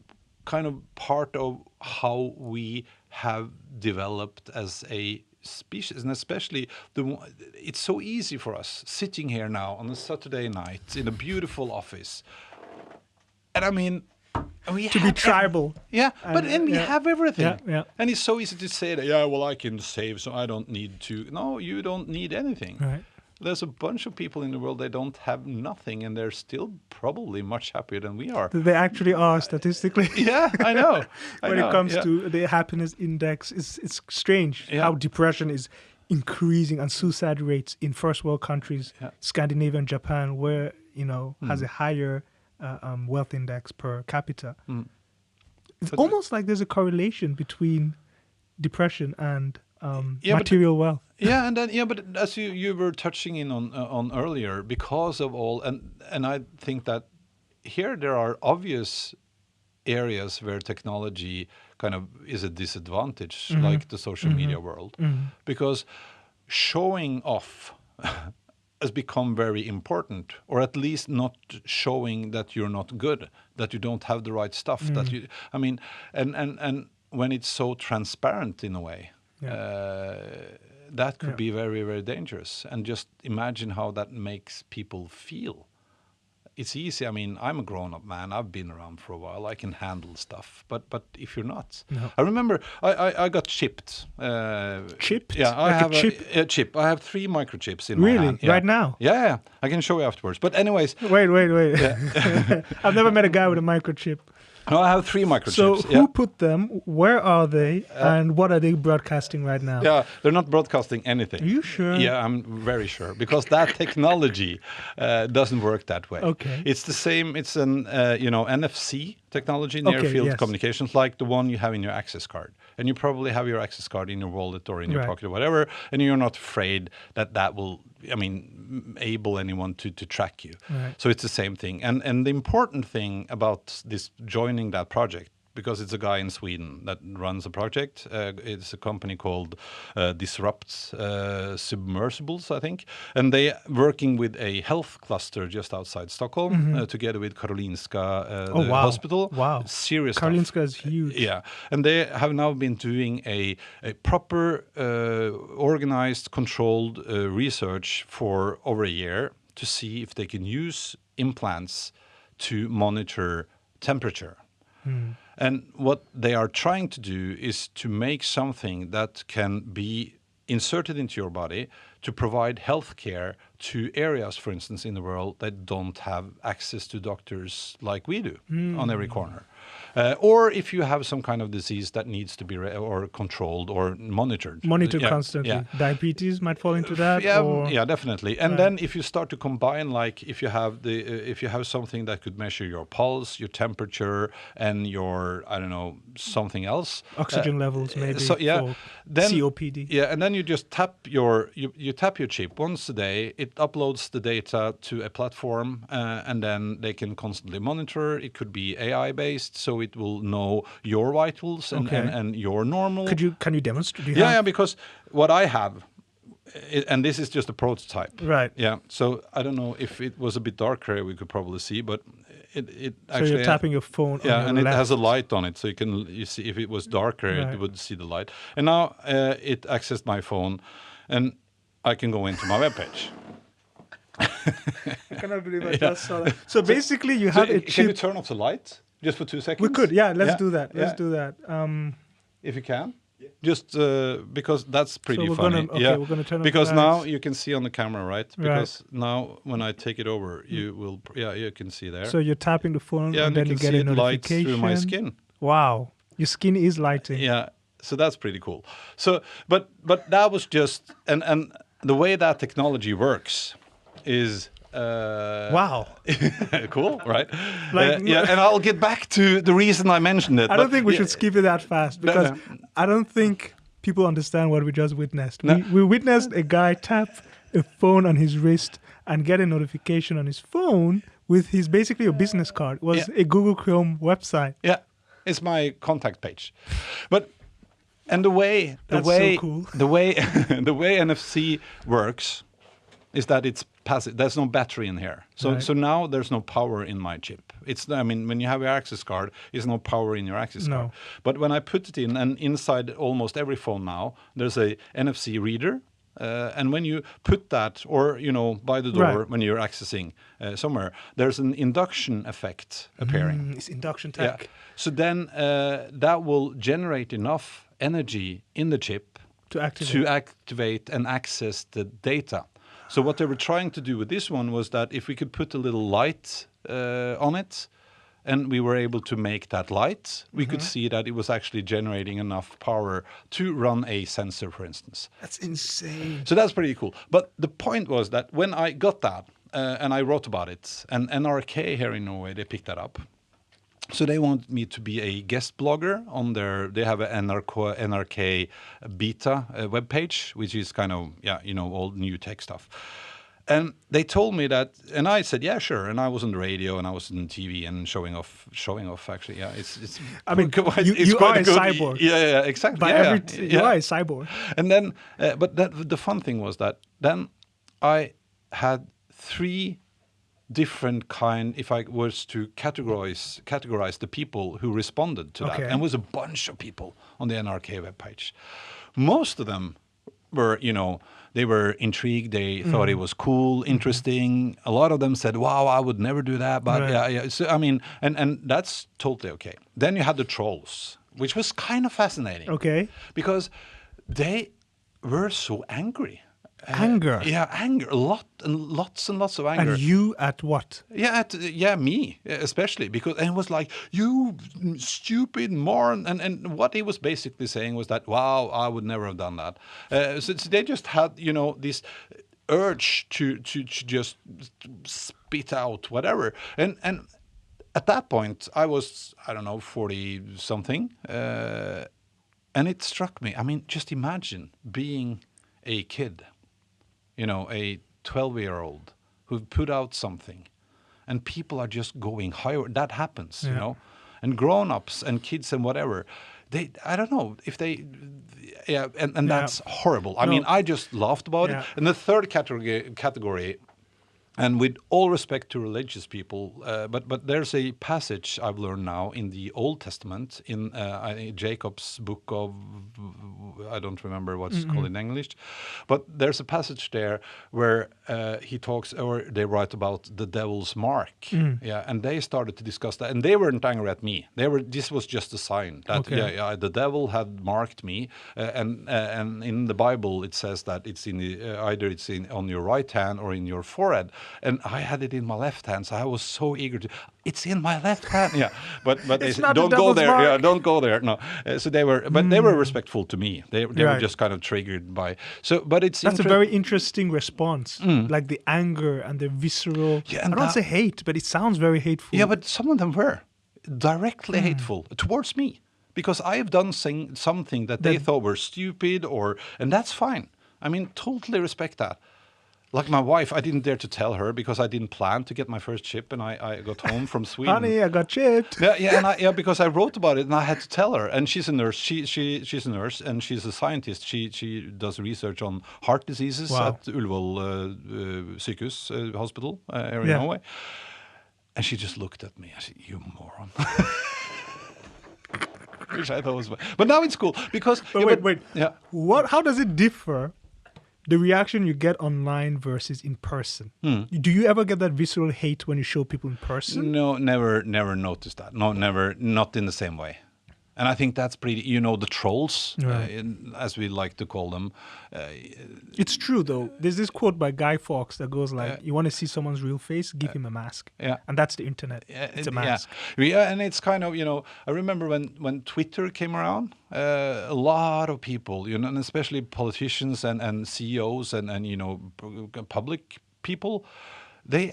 kind of part of how we have developed as a species, and especially it's so easy for us sitting here now on a Saturday night in a beautiful office, and I mean, we To be tribal. but we have everything. Yeah. And it's so easy to say that, I can save, so I don't need to. No, you don't need anything. Right. There's a bunch of people in the world, they don't have nothing, and they're still probably much happier than we are. They actually are statistically. Yeah, I know. When it comes to the happiness index, it's strange how depression is increasing, and suicide rates in first world countries, Scandinavia and Japan, where, has a higher wealth index per capita. It's almost like there's a correlation between depression and material wealth. Yeah, and then but as you were touching in on earlier, because of all, and I think that here there are obvious areas where technology kind of is a disadvantage, like the social media world, because showing off has become very important, or at least not showing that you're not good, that you don't have the right stuff, that you, I mean, and when it's so transparent in a way, that could be very, very dangerous. And just imagine how that makes people feel. It's easy. I mean, I'm a grown-up man. I've been around for a while. I can handle stuff. But if you're not, I remember I got chipped. Chipped? Yeah, I Like have a chip? a chip. I have 3 microchips in my hand. Really? Right now? Yeah. I can show you afterwards. But anyways, Wait. I've never met a guy with a microchip. no, I have 3 microchips. So who put them? Where are they? And what are they broadcasting right now? Yeah, they're not broadcasting anything. Are you sure? Yeah, I'm very sure, because that technology doesn't work that way. Okay. It's the same. It's an NFC technology, near field communications, like the one you have in your access card. And you probably have your access card in your wallet or in your pocket or whatever, and you're not afraid that will, able anyone to track you. Right. So it's the same thing. And the important thing about this joining that project, because it's a guy in Sweden that runs a project. It's a company called Disrupt Submersibles, I think. And they working with a health cluster just outside Stockholm, together with Karolinska hospital. Wow. Serious Karolinska stuff. is huge. Yeah. And they have now been doing a proper, organized, controlled research for over a year to see if they can use implants to monitor temperature. And what they are trying to do is to make something that can be inserted into your body to provide health care to areas, for instance, in the world that don't have access to doctors like we do on every corner. Or if you have some kind of disease that needs to be or controlled or monitored. Constantly. Yeah. Diabetes might fall into that. Yeah, definitely. And then if you start to combine, like if you have something that could measure your pulse, your temperature, and your, I don't know, something else. Oxygen levels, maybe. Then COPD. Yeah, and then you just tap you tap your chip once a day. It uploads the data to a platform, and then they can constantly monitor. It could be AI based, so it will know your vitals and your normal. Can you demonstrate? Yeah, because what I have, and this is just a prototype. Right. Yeah. So I don't know if it was a bit darker, we could probably see, but it actually. So you're tapping your phone. Yeah, on your and it left. has a light on it, so you see if it was darker, it would see the light. And now it accessed my phone, and I can go into my webpage. I cannot believe I just saw that. So basically, you have a chip. Can you turn off the light just for 2 seconds? We could, let's do that. Let's do that. If you can. Just because that's pretty we're funny. we're gonna turn off because the now lights. you can see on the camera, right? Because now when I take it over, you will, you can see there. So you're tapping the phone, and then you you can get see a it lights notification. through my skin. Wow, your skin is lighting. Yeah, so that's pretty cool. So, but that was just, and the way that technology works is. Wow. Cool, right? Like, and I'll get back to the reason I mentioned it. I don't think we should skip it that fast, because No. I don't think people understand what we just witnessed. No. We witnessed a guy tap a phone on his wrist and get a notification on his phone with his basically a business card. It was a Google Chrome website. Yeah, it's my contact page. And the way That's so cool. the way NFC works is that it's passive. There's no battery in here. So Right. so now there's no power in my chip. I mean, when you have your access card, there's no power in your access No. card. But when I put it in, and inside almost every phone now, there's a NFC reader. And when you put that, or by the door Right. when you're accessing somewhere, there's an induction effect appearing. It's induction Yeah. tech So then that will generate enough energy in the chip to activate. to activate and access the data. So what they were trying to do with this one was that if we could put a little light on it, and we were able to make that light, we could see that it was actually generating enough power to run a sensor, for instance. That's insane. So that's pretty cool. But the point was that when I got that, and I wrote about it, and NRK here in Norway, they picked that up. So they want me to be a guest blogger on they have a NRK beta webpage, which is kind of, all new tech stuff. And they told me that, and I said, yeah, sure. And I was on the radio and I was on TV and showing off actually. Yeah, it's I mean, quite- you it's are quite a good. cyborg. Yeah, exactly. By yeah, you are a cyborg. And then, but the fun thing was that then I had 3 different if I was to categorize the people who responded to that, Okay. and it was a bunch of people on the NRK webpage. Most of them were, they were intrigued. They thought it was cool, interesting. A lot of them said, "Wow, I would never do that." But Right. yeah. So I mean, and that's totally okay. Then you had the trolls, which was kind of fascinating. Okay. Because they were so angry. Anger. Yeah, anger. Lots and lots of anger. And you at what? Yeah, me especially, because and it was like, you stupid moron, and what he was basically saying was that, wow, I would never have done that. So they just had this urge to just spit out whatever, and at that point I was, I don't know, 40 something, and it struck me. I mean, just imagine being a kid, a 12-year-old who put out something, and people are just going higher. That happens, Yeah. and grown-ups and kids and whatever. I don't know if they, and Yeah. that's horrible. I No. mean, I just laughed about Yeah. it. And the third category, and with all respect to religious people, but there's a passage I've learned now in the Old Testament, in Jacob's book of, I don't remember what's called in English, but there's a passage there where he talks, or they write about the devil's mark. Yeah, and they started to discuss that, and they weren't angry at me. This was just a sign that Okay. the devil had marked me, and in the Bible it says that it's in either it's on your right hand or in your forehead. And I had it in my left hand, so I was so eager to. It's in my left hand, yeah. But they It's said, not the don't go devil's there, mark. yeah, don't go there. No, so they were, but they were respectful to me. They were Right. just kind of triggered by. So, but it's That's a very interesting response. Like the anger and the visceral. Yeah, and I don't that- say hate, but it sounds very hateful. Yeah, but some of them were directly hateful towards me because I have done something that they thought were stupid, and that's fine. I mean, totally respect that. Like my wife, I didn't dare to tell her because I didn't plan to get my first chip, and I got home from Sweden. Honey, I got chipped. Yeah, because I wrote about it and I had to tell her. And she's a nurse. She's a nurse and she's a scientist. She does research on heart diseases Wow. at Ullevål Sykehus Hospital here in Yeah. Norway. And she just looked at me. I said, "You moron." Which I thought was, but now it's cool because. But wait. Yeah. How does it differ? The reaction you get online versus in person. Do you ever get that visceral hate when you show people in person? No, never noticed that. No, never, not in the same way. And I think that's pretty, the trolls, Right. as we like to call them. It's true though. There's this quote by Guy Fawkes that goes like, "You want to see someone's real face? Give him a mask." Yeah. And that's the internet. It's a mask. Yeah, and it's kind of, I remember when Twitter came around, a lot of people, and especially politicians and CEOs and public people, they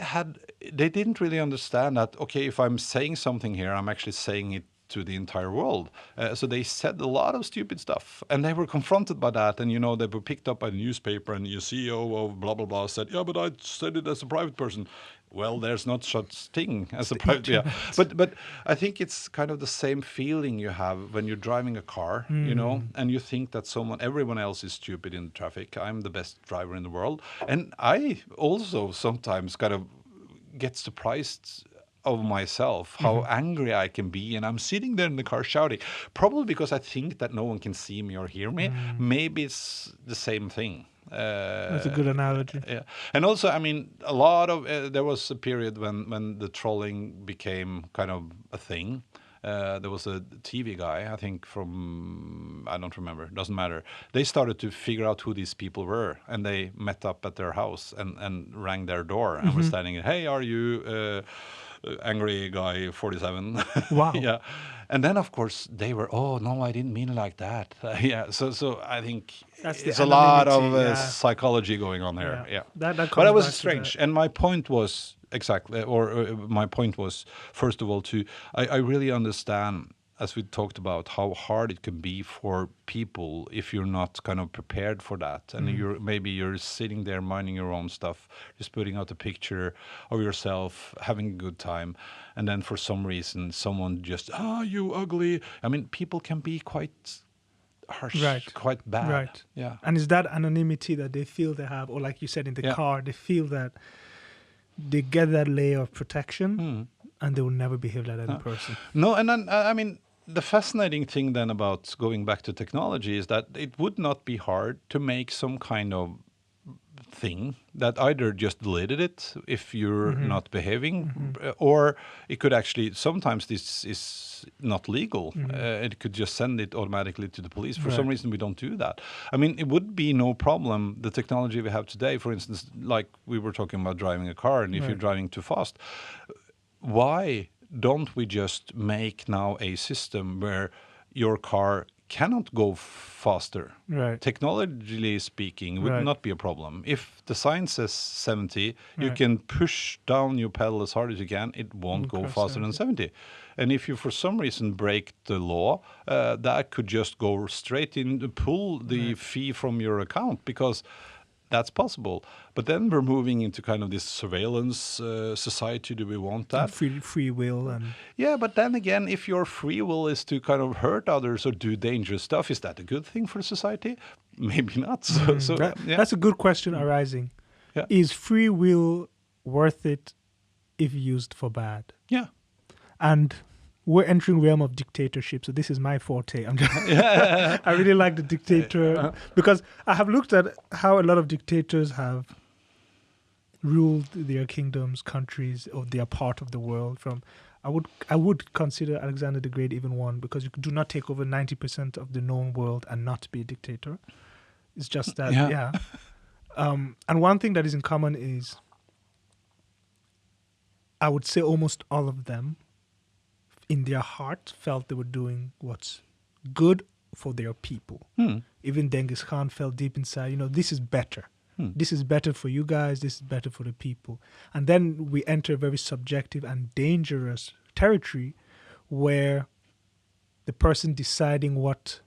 didn't really understand that, okay, if I'm saying something here, I'm actually saying it to the entire world. So they said a lot of stupid stuff, and they were confronted by that. And they were picked up by the newspaper, and the CEO of blah blah blah said, "Yeah, but I said it as a private person." Well, there's not such thing as a private. Yeah, but I think it's kind of the same feeling you have when you're driving a car, and you think that everyone else is stupid in traffic. I'm the best driver in the world, and I also sometimes kind of get surprised of myself how angry I can be, and I'm sitting there in the car shouting, probably because I think that no one can see me or hear me. Maybe it's the same thing. That's a good analogy. Yeah, and also, I mean, a lot of there was a period when the trolling became kind of a thing. There was a TV guy, I think I don't remember, doesn't matter. They started to figure out who these people were, and they met up at their house and rang their door and were standing, "Hey, are you angry guy 47?" Wow. Yeah. And then, of course, they were, "Oh, no, I didn't mean it like that." Yeah, so I think it's a lot of psychology going on there. Yeah. That but it was strange. And my point was, my point was, first of all, I really understand, as we talked about, how hard it can be for people if you're not kind of prepared for that. And you're sitting there minding your own stuff, just putting out a picture of yourself, having a good time. And then for some reason, someone just, you ugly. I mean, people can be quite harsh, quite bad. Right. Yeah. And is that anonymity that they feel they have, or like you said in the car, they feel that they get that layer of protection and they will never behave like that in person. No, and then, I mean, the fascinating thing then about going back to technology is that it would not be hard to make some kind of thing that either just deleted it if you're not behaving, or it could actually, sometimes this is not legal. It could just send it automatically to the police. For some reason, we don't do that. I mean, it would be no problem. The technology we have today, for instance, like we were talking about driving a car, and if you're driving too fast, why don't we just make now a system where your car cannot go faster? Right. Technologically speaking, would not be a problem. If the sign says 70, you can push down your pedal as hard as you can. It won't go faster than 70. And if you, for some reason, break the law, that could just go straight in, pull the fee from your account, because that's possible. But then we're moving into kind of this surveillance society. Do we want that? Free will. Yeah, but then again, if your free will is to kind of hurt others or do dangerous stuff, is that a good thing for society? Maybe not. That's a good question arising. Yeah. Is free will worth it if used for bad? Yeah. And we're entering realm of dictatorship, so this is my forte. I really like the dictator because I have looked at how a lot of dictators have ruled their kingdoms, countries, or their part of the world. I would consider Alexander the Great even one, because you do not take over 90% of the known world and not be a dictator. It's just that, and one thing that is in common is, I would say almost all of them, in their heart, felt they were doing what's good for their people. Even Genghis Khan felt deep inside, this is better. This is better for you guys. This is better for the people. And then we enter a very subjective and dangerous territory where the person deciding what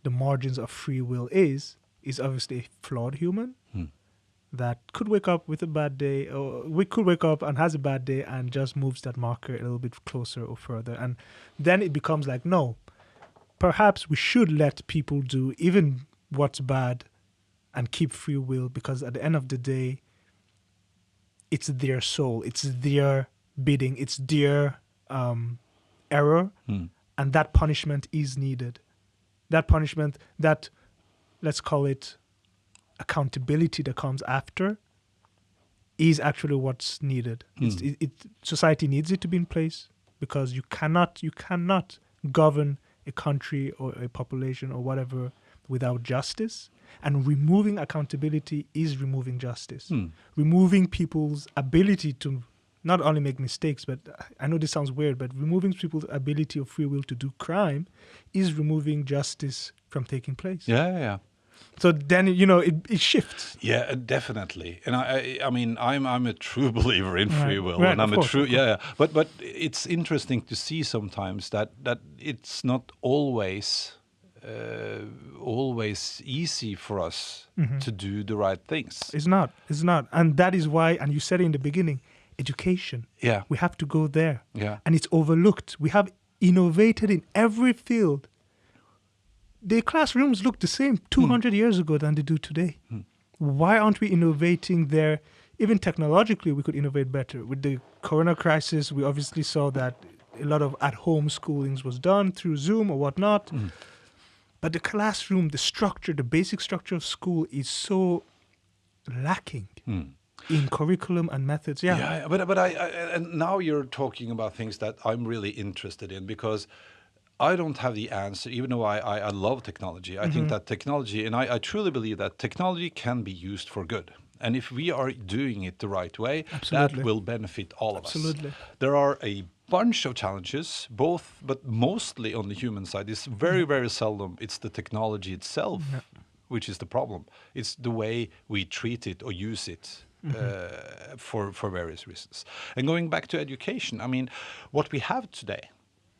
the margins of free will is obviously a flawed human that could wake up with a bad day, or we could wake up and has a bad day and just moves that marker a little bit closer or further. And then it becomes like, no, perhaps we should let people do even what's bad and keep free will, because at the end of the day, it's their soul, it's their bidding, it's their error, and that punishment is needed. That punishment, that, let's call it, accountability that comes after, is actually what's needed. Society needs it to be in place, because you cannot govern a country or a population or whatever without justice. And removing accountability is removing justice. Removing people's ability to not only make mistakes, but I know this sounds weird, but removing people's ability of free will to do crime is removing justice from taking place. Yeah. So then, it shifts. Yeah, definitely. And I mean, I'm a true believer in free will, Right, and I'm of course, a true, of course. yeah. But it's interesting to see sometimes that it's not always always easy for us to do the right things. It's not. It's not. And that is why, and you said it in the beginning, education. Yeah. We have to go there. Yeah. And it's overlooked. We have innovated in every field. The classrooms look the same 200 years ago than they do today. Why aren't we innovating there? Even technologically, we could innovate better. With the corona crisis, we obviously saw that a lot of at-home schoolings was done through Zoom or whatnot. But the classroom, the structure, the basic structure of school is so lacking in curriculum and methods. Yeah, but I and now you're talking about things that I'm really interested in, because I don't have the answer, even though I love technology. I think that technology, and I truly believe that technology can be used for good. And if we are doing it the right way, Absolutely. that will benefit all of Absolutely. us. There are a bunch of challenges, but mostly on the human side. It's very, very seldom it's the technology itself which is the problem. It's the way we treat it or use it for various reasons. And going back to education, I mean, what we have today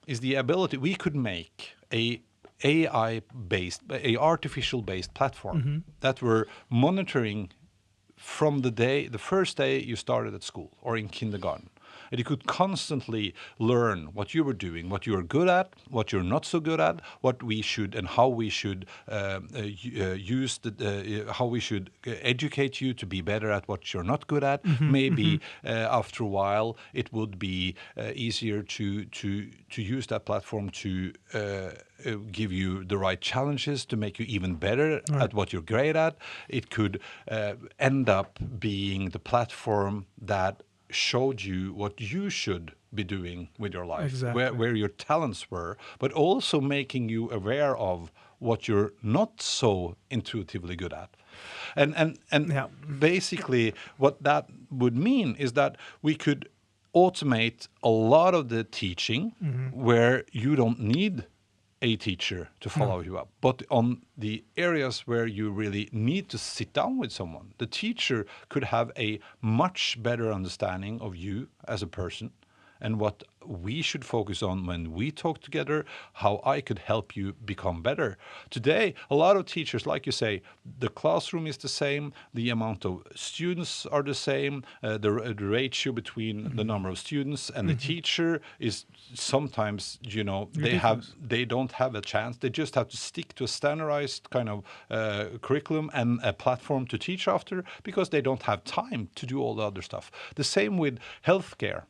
is the ability, we could make a AI-based, a artificial-based platform that we're monitoring from the first day you started at school or in kindergarten. And you could constantly learn what you were doing, what you're good at, what you're not so good at, what we should and how we should use how we should educate you to be better at what you're not good at. Maybe after a while it would be easier to use that platform to give you the right challenges to make you even better at what you're great at. It could end up being the platform that showed you what you should be doing with your life, Exactly. where your talents were, but also making you aware of what you're not so intuitively good at. And basically what that would mean is that we could automate a lot of the teaching where you don't need a teacher to follow you up. But on the areas where you really need to sit down with someone, the teacher could have a much better understanding of you as a person and what we should focus on when we talk together, how I could help you become better. Today, a lot of teachers, like you say, the classroom is the same, the amount of students are the same, the ratio between the number of students and the teacher is sometimes, they don't have a chance. They just have to stick to a standardized kind of curriculum and a platform to teach after because they don't have time to do all the other stuff. The same with healthcare.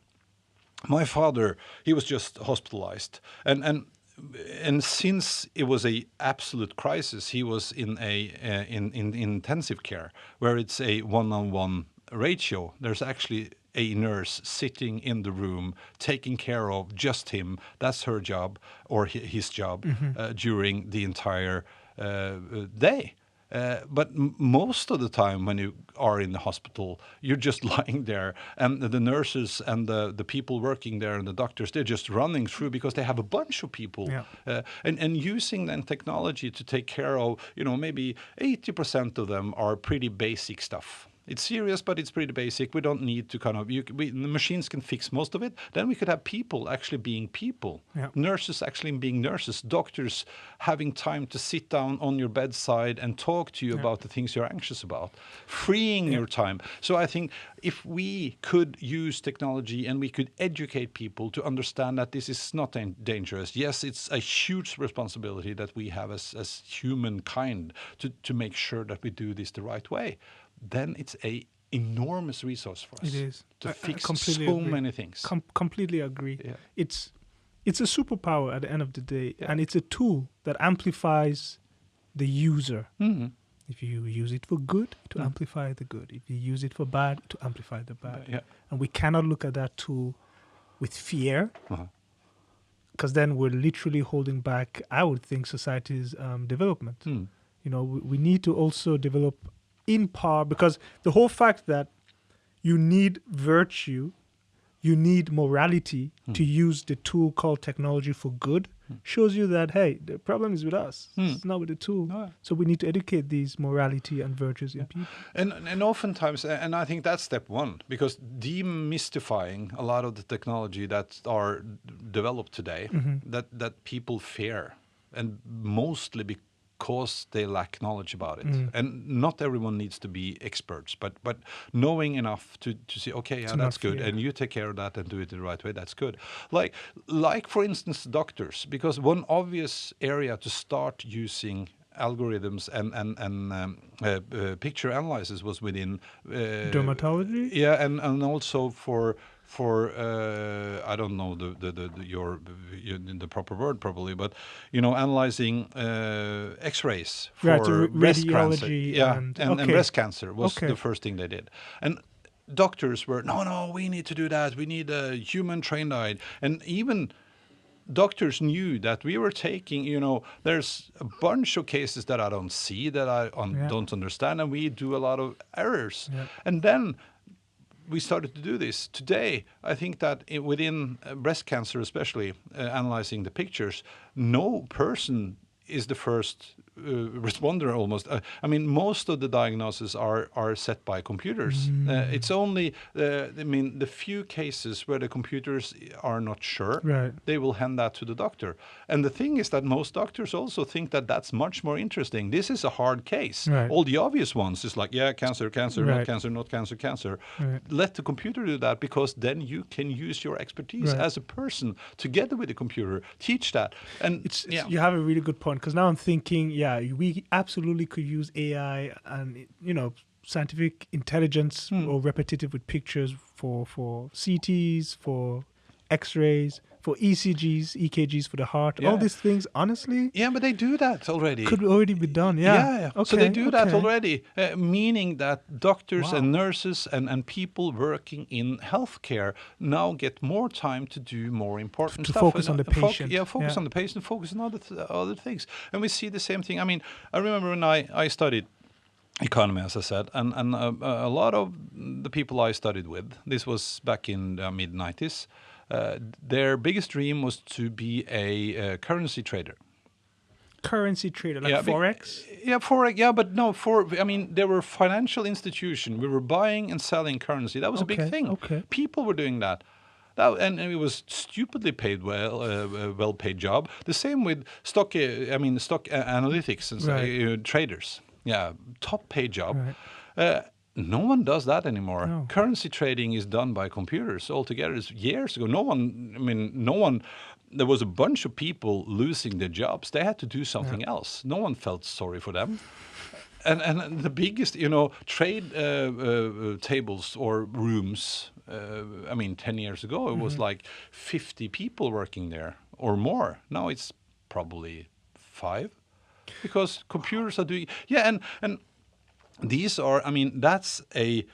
My father, he was just hospitalized, and since it was a absolute crisis, he was in in intensive care where it's a one-on-one ratio. There's actually a nurse sitting in the room taking care of just him. That's her job or his job during the entire day. But most of the time when you are in the hospital, you're just lying there and the nurses and the people working there and the doctors, they're just running through because they have a bunch of people. And using then technology to take care of, maybe 80% of them are pretty basic stuff. It's serious, but it's pretty basic. We don't need to the machines can fix most of it. Then we could have people actually being people. Nurses actually being nurses. Doctors having time to sit down on your bedside and talk to you about the things you're anxious about. Freeing your time. So I think if we could use technology and we could educate people to understand that this is not dangerous. Yes, it's a huge responsibility that we have as humankind to make sure that we do this the right way. Then it's a enormous resource for us. It is. To fix completely agree. many things. Completely agree. Yeah. It's a superpower at the end of the day, and it's a tool that amplifies the user. If you use it for good, to amplify the good. If you use it for bad, to amplify the bad. And we cannot look at that tool with fear, because then we're literally holding back, I would think, society's development. We need to also develop in power, because the whole fact that you need virtue, you need morality to use the tool called technology for good, shows you that, hey, the problem is with us. It's not with the tool. No. So we need to educate these morality and virtues in people. And oftentimes, and I think that's step one, because demystifying a lot of the technology that are developed today that people fear, and mostly because they lack knowledge about it. And not everyone needs to be experts, but knowing enough to say, okay, yeah, that's good, and you take care of that and do it the right way, that's good. Like for instance, doctors, because one obvious area to start using algorithms and picture analysis was within Dermatology? Yeah, and also for I don't know the proper word probably, but analyzing X-rays for breast cancer. radiology Yeah, and breast cancer was Okay. the first thing they did. And doctors were no, we need to do that. We need a human trained eye, and even doctors knew that we were taking, there's a bunch of cases that I don't see, that I don't understand, and we do a lot of errors. Yeah. And then we started to do this. Today, I think that within breast cancer especially, analyzing the pictures, no person is the first responder almost. Most of the diagnoses are set by computers. It's only, the few cases where the computers are not sure, Right. they will hand that to the doctor. And the thing is that most doctors also think that that's much more interesting. This is a hard case. Right. All the obvious ones is like, yeah, cancer, Right. not cancer, not cancer, cancer. Right. Let the computer do that, because then you can use your expertise Right. as a person together with the computer, teach that. And You have a really good point, because now I'm thinking, we absolutely could use AI and scientific intelligence or repetitive with pictures for CTs, for X-rays, for ECGs, EKGs for the heart. Yeah. All these things, honestly, yeah, but they do that already. could already be done. Yeah. Yeah. So they do that okay. already, meaning that doctors Wow. and nurses and people working in healthcare now get more time to do more important To stuff. focus on the patient. Focus on the patient, focus on other things. And we see the same thing. I remember when I studied economy, as I said, and a lot of the people I studied with, this was back in the mid-90s, their biggest dream was to be a currency trader. Currency trader, like Yeah, Forex? Yeah, Forex. Yeah, but no, there were financial institution. We were buying and selling currency. That was a big thing. Okay. People were doing that. And it was stupidly paid well-paid job. The same with stock analytics and Right. traders. Yeah, top-paid job. Right. No one does that anymore. No. Currency trading is done by computers altogether. It's years ago. No one. There was a bunch of people losing their jobs. They had to do something else. No one felt sorry for them. And the biggest, trade tables or rooms. 10 years ago, it was like 50 people working there or more. Now it's probably 5, because computers are doing. Yeah, and these are. That's a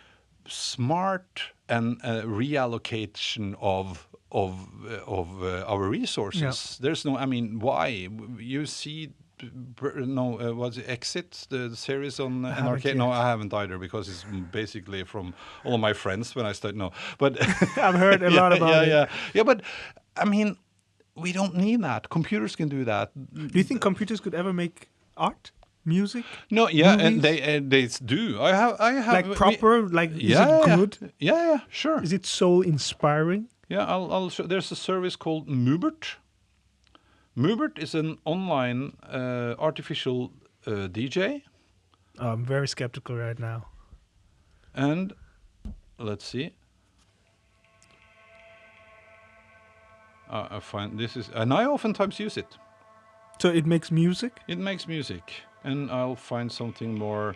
smart and reallocation of our resources. Yeah. There's no. Why you see. Was it Exit, the series on NRK? No, I haven't either, because it's basically from all of my friends when I started. No, but I've heard a lot about it. Yeah. But we don't need that. Computers can do that. Do you think computers could ever make art, music? No, yeah, movies? and they do. I have Like proper, is it good? Yeah, sure. Is it so inspiring? Yeah, I'll show. There's a service called Mubert. Mubert is an online artificial DJ. I'm very skeptical right now. And let's see. I find this is, and I oftentimes use it. So it makes music? It makes music, and I'll find something more.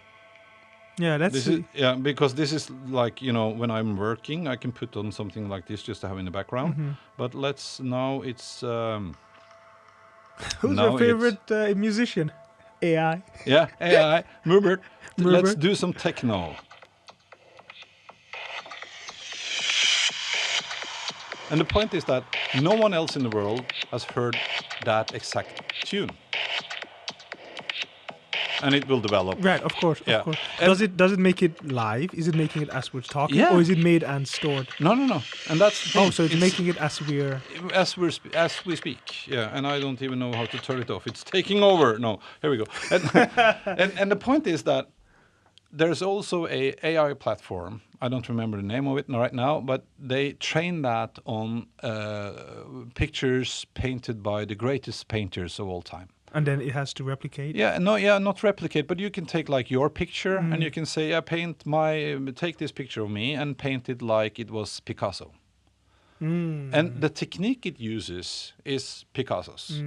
Yeah, let's see. Because this is like, when I'm working, I can put on something like this just to have in the background. But now it's. Who's now your favorite musician? AI. Yeah, AI. Mubert. Let's Mubert. do some techno. And the point is that no one else in the world has heard that exact tune. and it will develop. Right, of course, Yeah. of course. And- Does it make it live? Is it making it as we're talking, Yeah. or is it made and stored? No, and that's the thing. Oh, so it's making it as we're. as we speak. Yeah, and I don't even know how to turn it off. It's taking over. No, here we go. And the point is that there's also a AI platform. I don't remember the name of it right now, but they train that on pictures painted by the greatest painters of all time. And then it has to replicate. Not replicate, but you can take like your picture and you can say, take this picture of me and paint it like it was Picasso. And the technique it uses is Picasso's,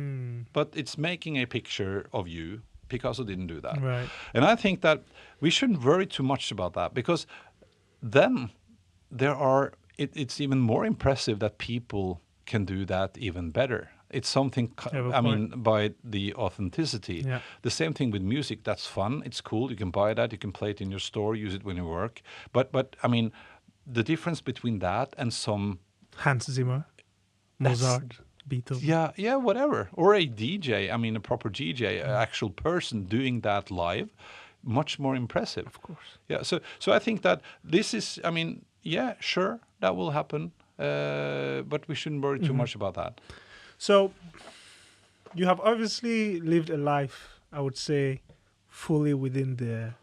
but it's making a picture of you. Picasso didn't do that. Right. And I think that we shouldn't worry too much about that, because then it's even more impressive that people can do that even better. It's something, by the authenticity. Yeah. The same thing with music. That's fun. It's cool. You can buy that. You can play it in your store, use it when you work. But I mean, the difference between that and some... Hans Zimmer, Mozart, Beatles. Yeah, whatever. Or a DJ, I mean, a proper DJ, an actual person doing that live, much more impressive. Of course. Yeah, so I think that this is, I mean, yeah, sure, that will happen, but we shouldn't worry too much about that. So, you have obviously lived a life, I would say, fully within the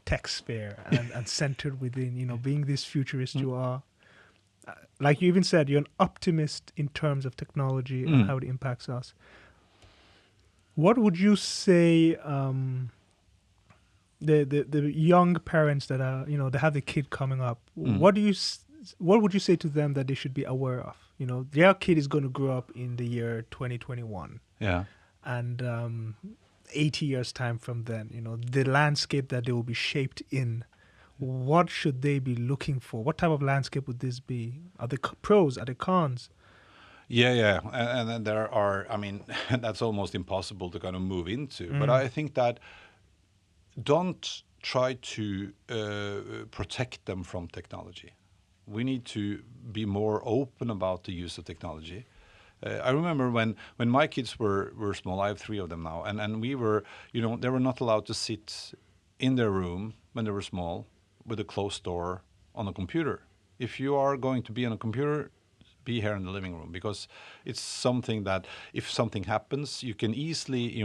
tech sphere and centered within, being this futurist you are. Like you even said, you're an optimist in terms of technology and how it impacts us. What would you say the young parents that are, they have the kid coming up, what would you say to them that they should be aware of? Their kid is going to grow up in the year 2021. Yeah. And 80 years time from then, the landscape that they will be shaped in, what should they be looking for? What type of landscape would this be? Are the pros? Are the cons? Yeah. And then there are, I mean, that's almost impossible to kind of move into. But I think that don't try to protect them from technology. We need to be more open about the use of technology. I remember when my kids were small. I have 3 of them now, and we were, they were not allowed to sit in their room when they were small with a closed door on a computer. If you are going to be on a computer, be here in the living room, because it's something that if something happens, you can easily,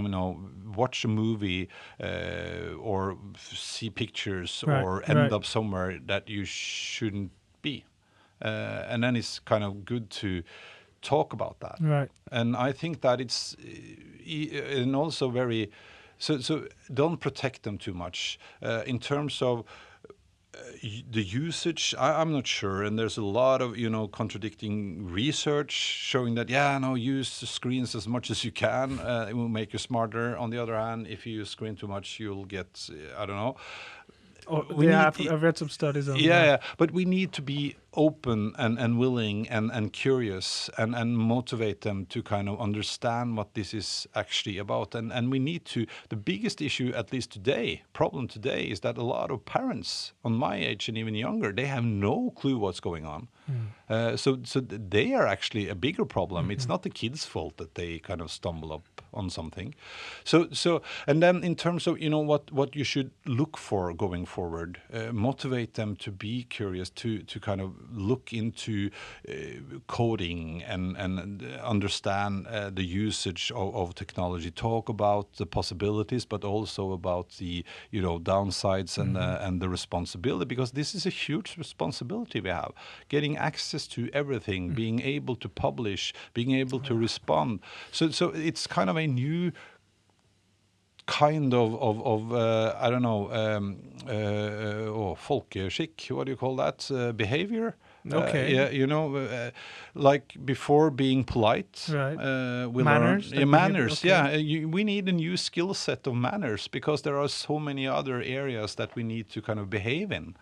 watch a movie or see pictures or end up somewhere that you shouldn't be. And then it's kind of good to talk about that. Right. And I think that it's and also very so don't protect them too much in terms of the usage. I'm not sure, and there's a lot of contradicting research showing that use the screens as much as you can. It will make you smarter. On the other hand, if you use screen too much, you'll get I don't know. I've read some studies on that. Yeah, but we need to be open and willing and curious and motivate them to kind of understand what this is actually about. And we need to, the biggest issue, at least problem today, is that a lot of parents on my age and even younger, they have no clue what's going on. So they are actually a bigger problem. It's not the kids' fault that they kind of stumble up on something. So and then in terms of what you should look for going forward, motivate them to be curious, to kind of look into coding and understand the usage of technology. Talk about the possibilities, but also about the downsides and the responsibility, because this is a huge responsibility we have. Getting access to everything, being able to publish, being able to respond. So it's kind of a new kind of I don't know, folkeskikk, what do you call that? Behavior. Okay. Like before being polite. Right. We Manners. learn, manners. Okay. Yeah, we need a new skill set of manners, because there are so many other areas that we need to kind of behave in.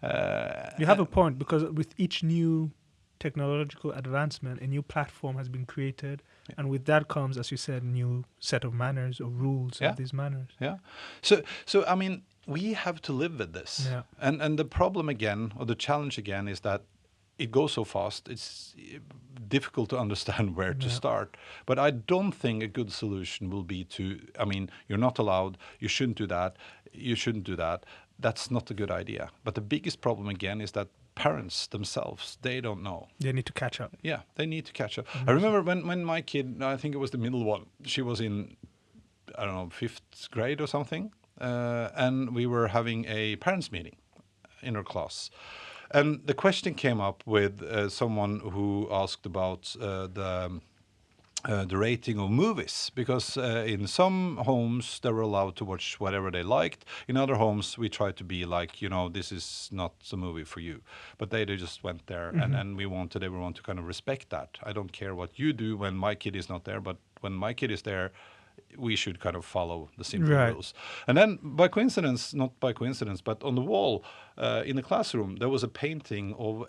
You have a point, because with each new technological advancement, a new platform has been created, and with that comes, as you said, a new set of manners or rules of these manners. Yeah. So I mean, we have to live with this. Yeah. And the problem again, or the challenge again, is that it goes so fast. It's difficult to understand where to start. But I don't think a good solution will be to, I mean, you're not allowed, you shouldn't do that, you shouldn't do that. That's not a good idea. But the biggest problem again is that parents themselves, they don't know. They need to catch up. Yeah, they need to catch up. I remember when my kid, I think it was the middle one, she was in, I don't know, 5th grade or something. And we were having a parents meeting in her class. And the question came up with someone who asked about the rating of movies, because in some homes they were allowed to watch whatever they liked. In other homes we tried to be like, you know, this is not a movie for you. But they just went there, and we wanted everyone to kind of respect that. I don't care what you do when my kid is not there, but when my kid is there, we should kind of follow the simple rules. And then by coincidence, not by coincidence, but on the wall in the classroom, there was a painting of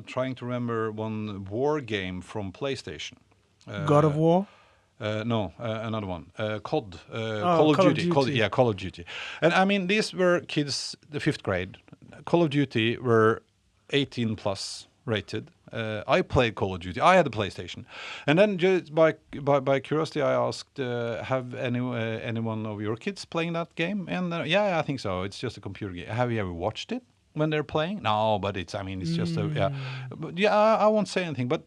trying to remember one war game from PlayStation. God of War? No, another one. COD. Call of Duty. Call of Duty. And I mean, these were kids, the 5th grade. Call of Duty were 18 plus rated. I played Call of Duty. I had a PlayStation, and then just by curiosity, I asked, "Have anyone of your kids playing that game?" And yeah, I think so. It's just a computer game. Have you ever watched it when they're playing? No, but it's just a But yeah, I won't say anything. But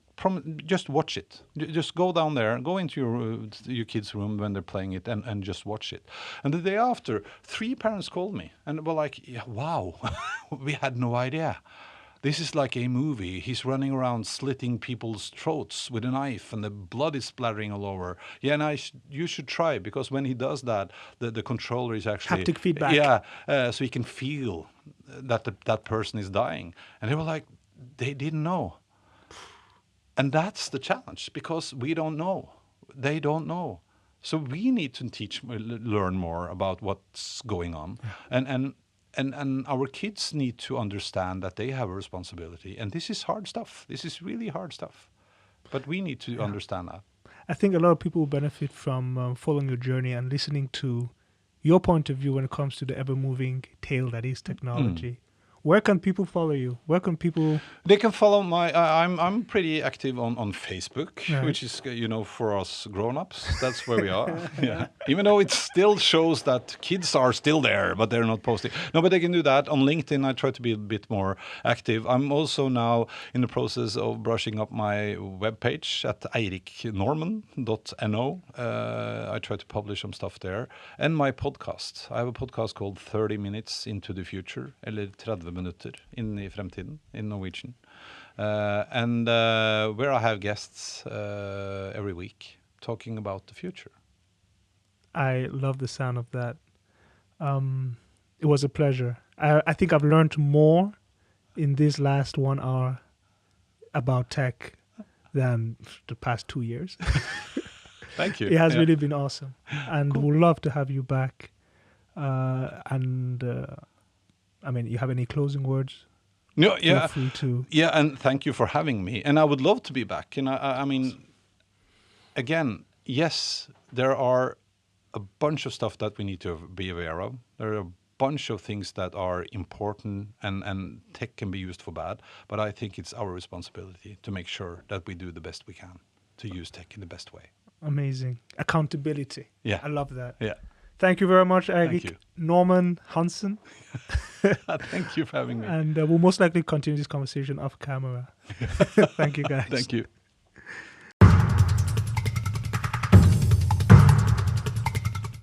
just watch it. Just go down there, go into your kids' room when they're playing it, and just watch it. And the day after, 3 parents called me and were like, yeah, "Wow, we had no idea. This is like a movie. He's running around slitting people's throats with a knife, and the blood is splattering all over. Yeah, and you should try, because when he does that, the controller is actually haptic feedback. Yeah, so he can feel that that person is dying." And they were like, they didn't know. And that's the challenge, because we don't know. They don't know. So we need to learn more about what's going on, and our kids need to understand that they have a responsibility. And this is hard stuff. This is really hard stuff. But we need to understand that. I think a lot of people will benefit from following your journey and listening to your point of view when it comes to the ever-moving tale that is technology. Where can people follow you? Where can people... They can follow my... I'm pretty active on Facebook, which is, for us grown-ups. That's where we are. Yeah. Even though it still shows that kids are still there, but they're not posting. No, but they can do that. On LinkedIn, I try to be a bit more active. I'm also now in the process of brushing up my webpage at eiriknorman.no. I try to publish some stuff there. And my podcast. I have a podcast called 30 Minutes into the Future, eller 30 minutter inn i fremtiden, in Norwegian. And where I have guests every week talking about the future. I love the sound of that. It was a pleasure. I think I've learned more in this last 1 hour about tech than the past 2 years. Thank you. It has really been awesome. And we'd love to have you back. You have any closing words? No, yeah. Feel free to. Yeah, and thank you for having me. And I would love to be back. And I mean, again, yes, there are a bunch of stuff that we need to be aware of. There are a bunch of things that are important, and tech can be used for bad. But I think it's our responsibility to make sure that we do the best we can to use tech in the best way. Amazing. Accountability. Yeah. I love that. Yeah. Thank you very much, Eirik Norman Hansen. Thank you for having me. And we'll most likely continue this conversation off camera. Thank you, guys. Thank you.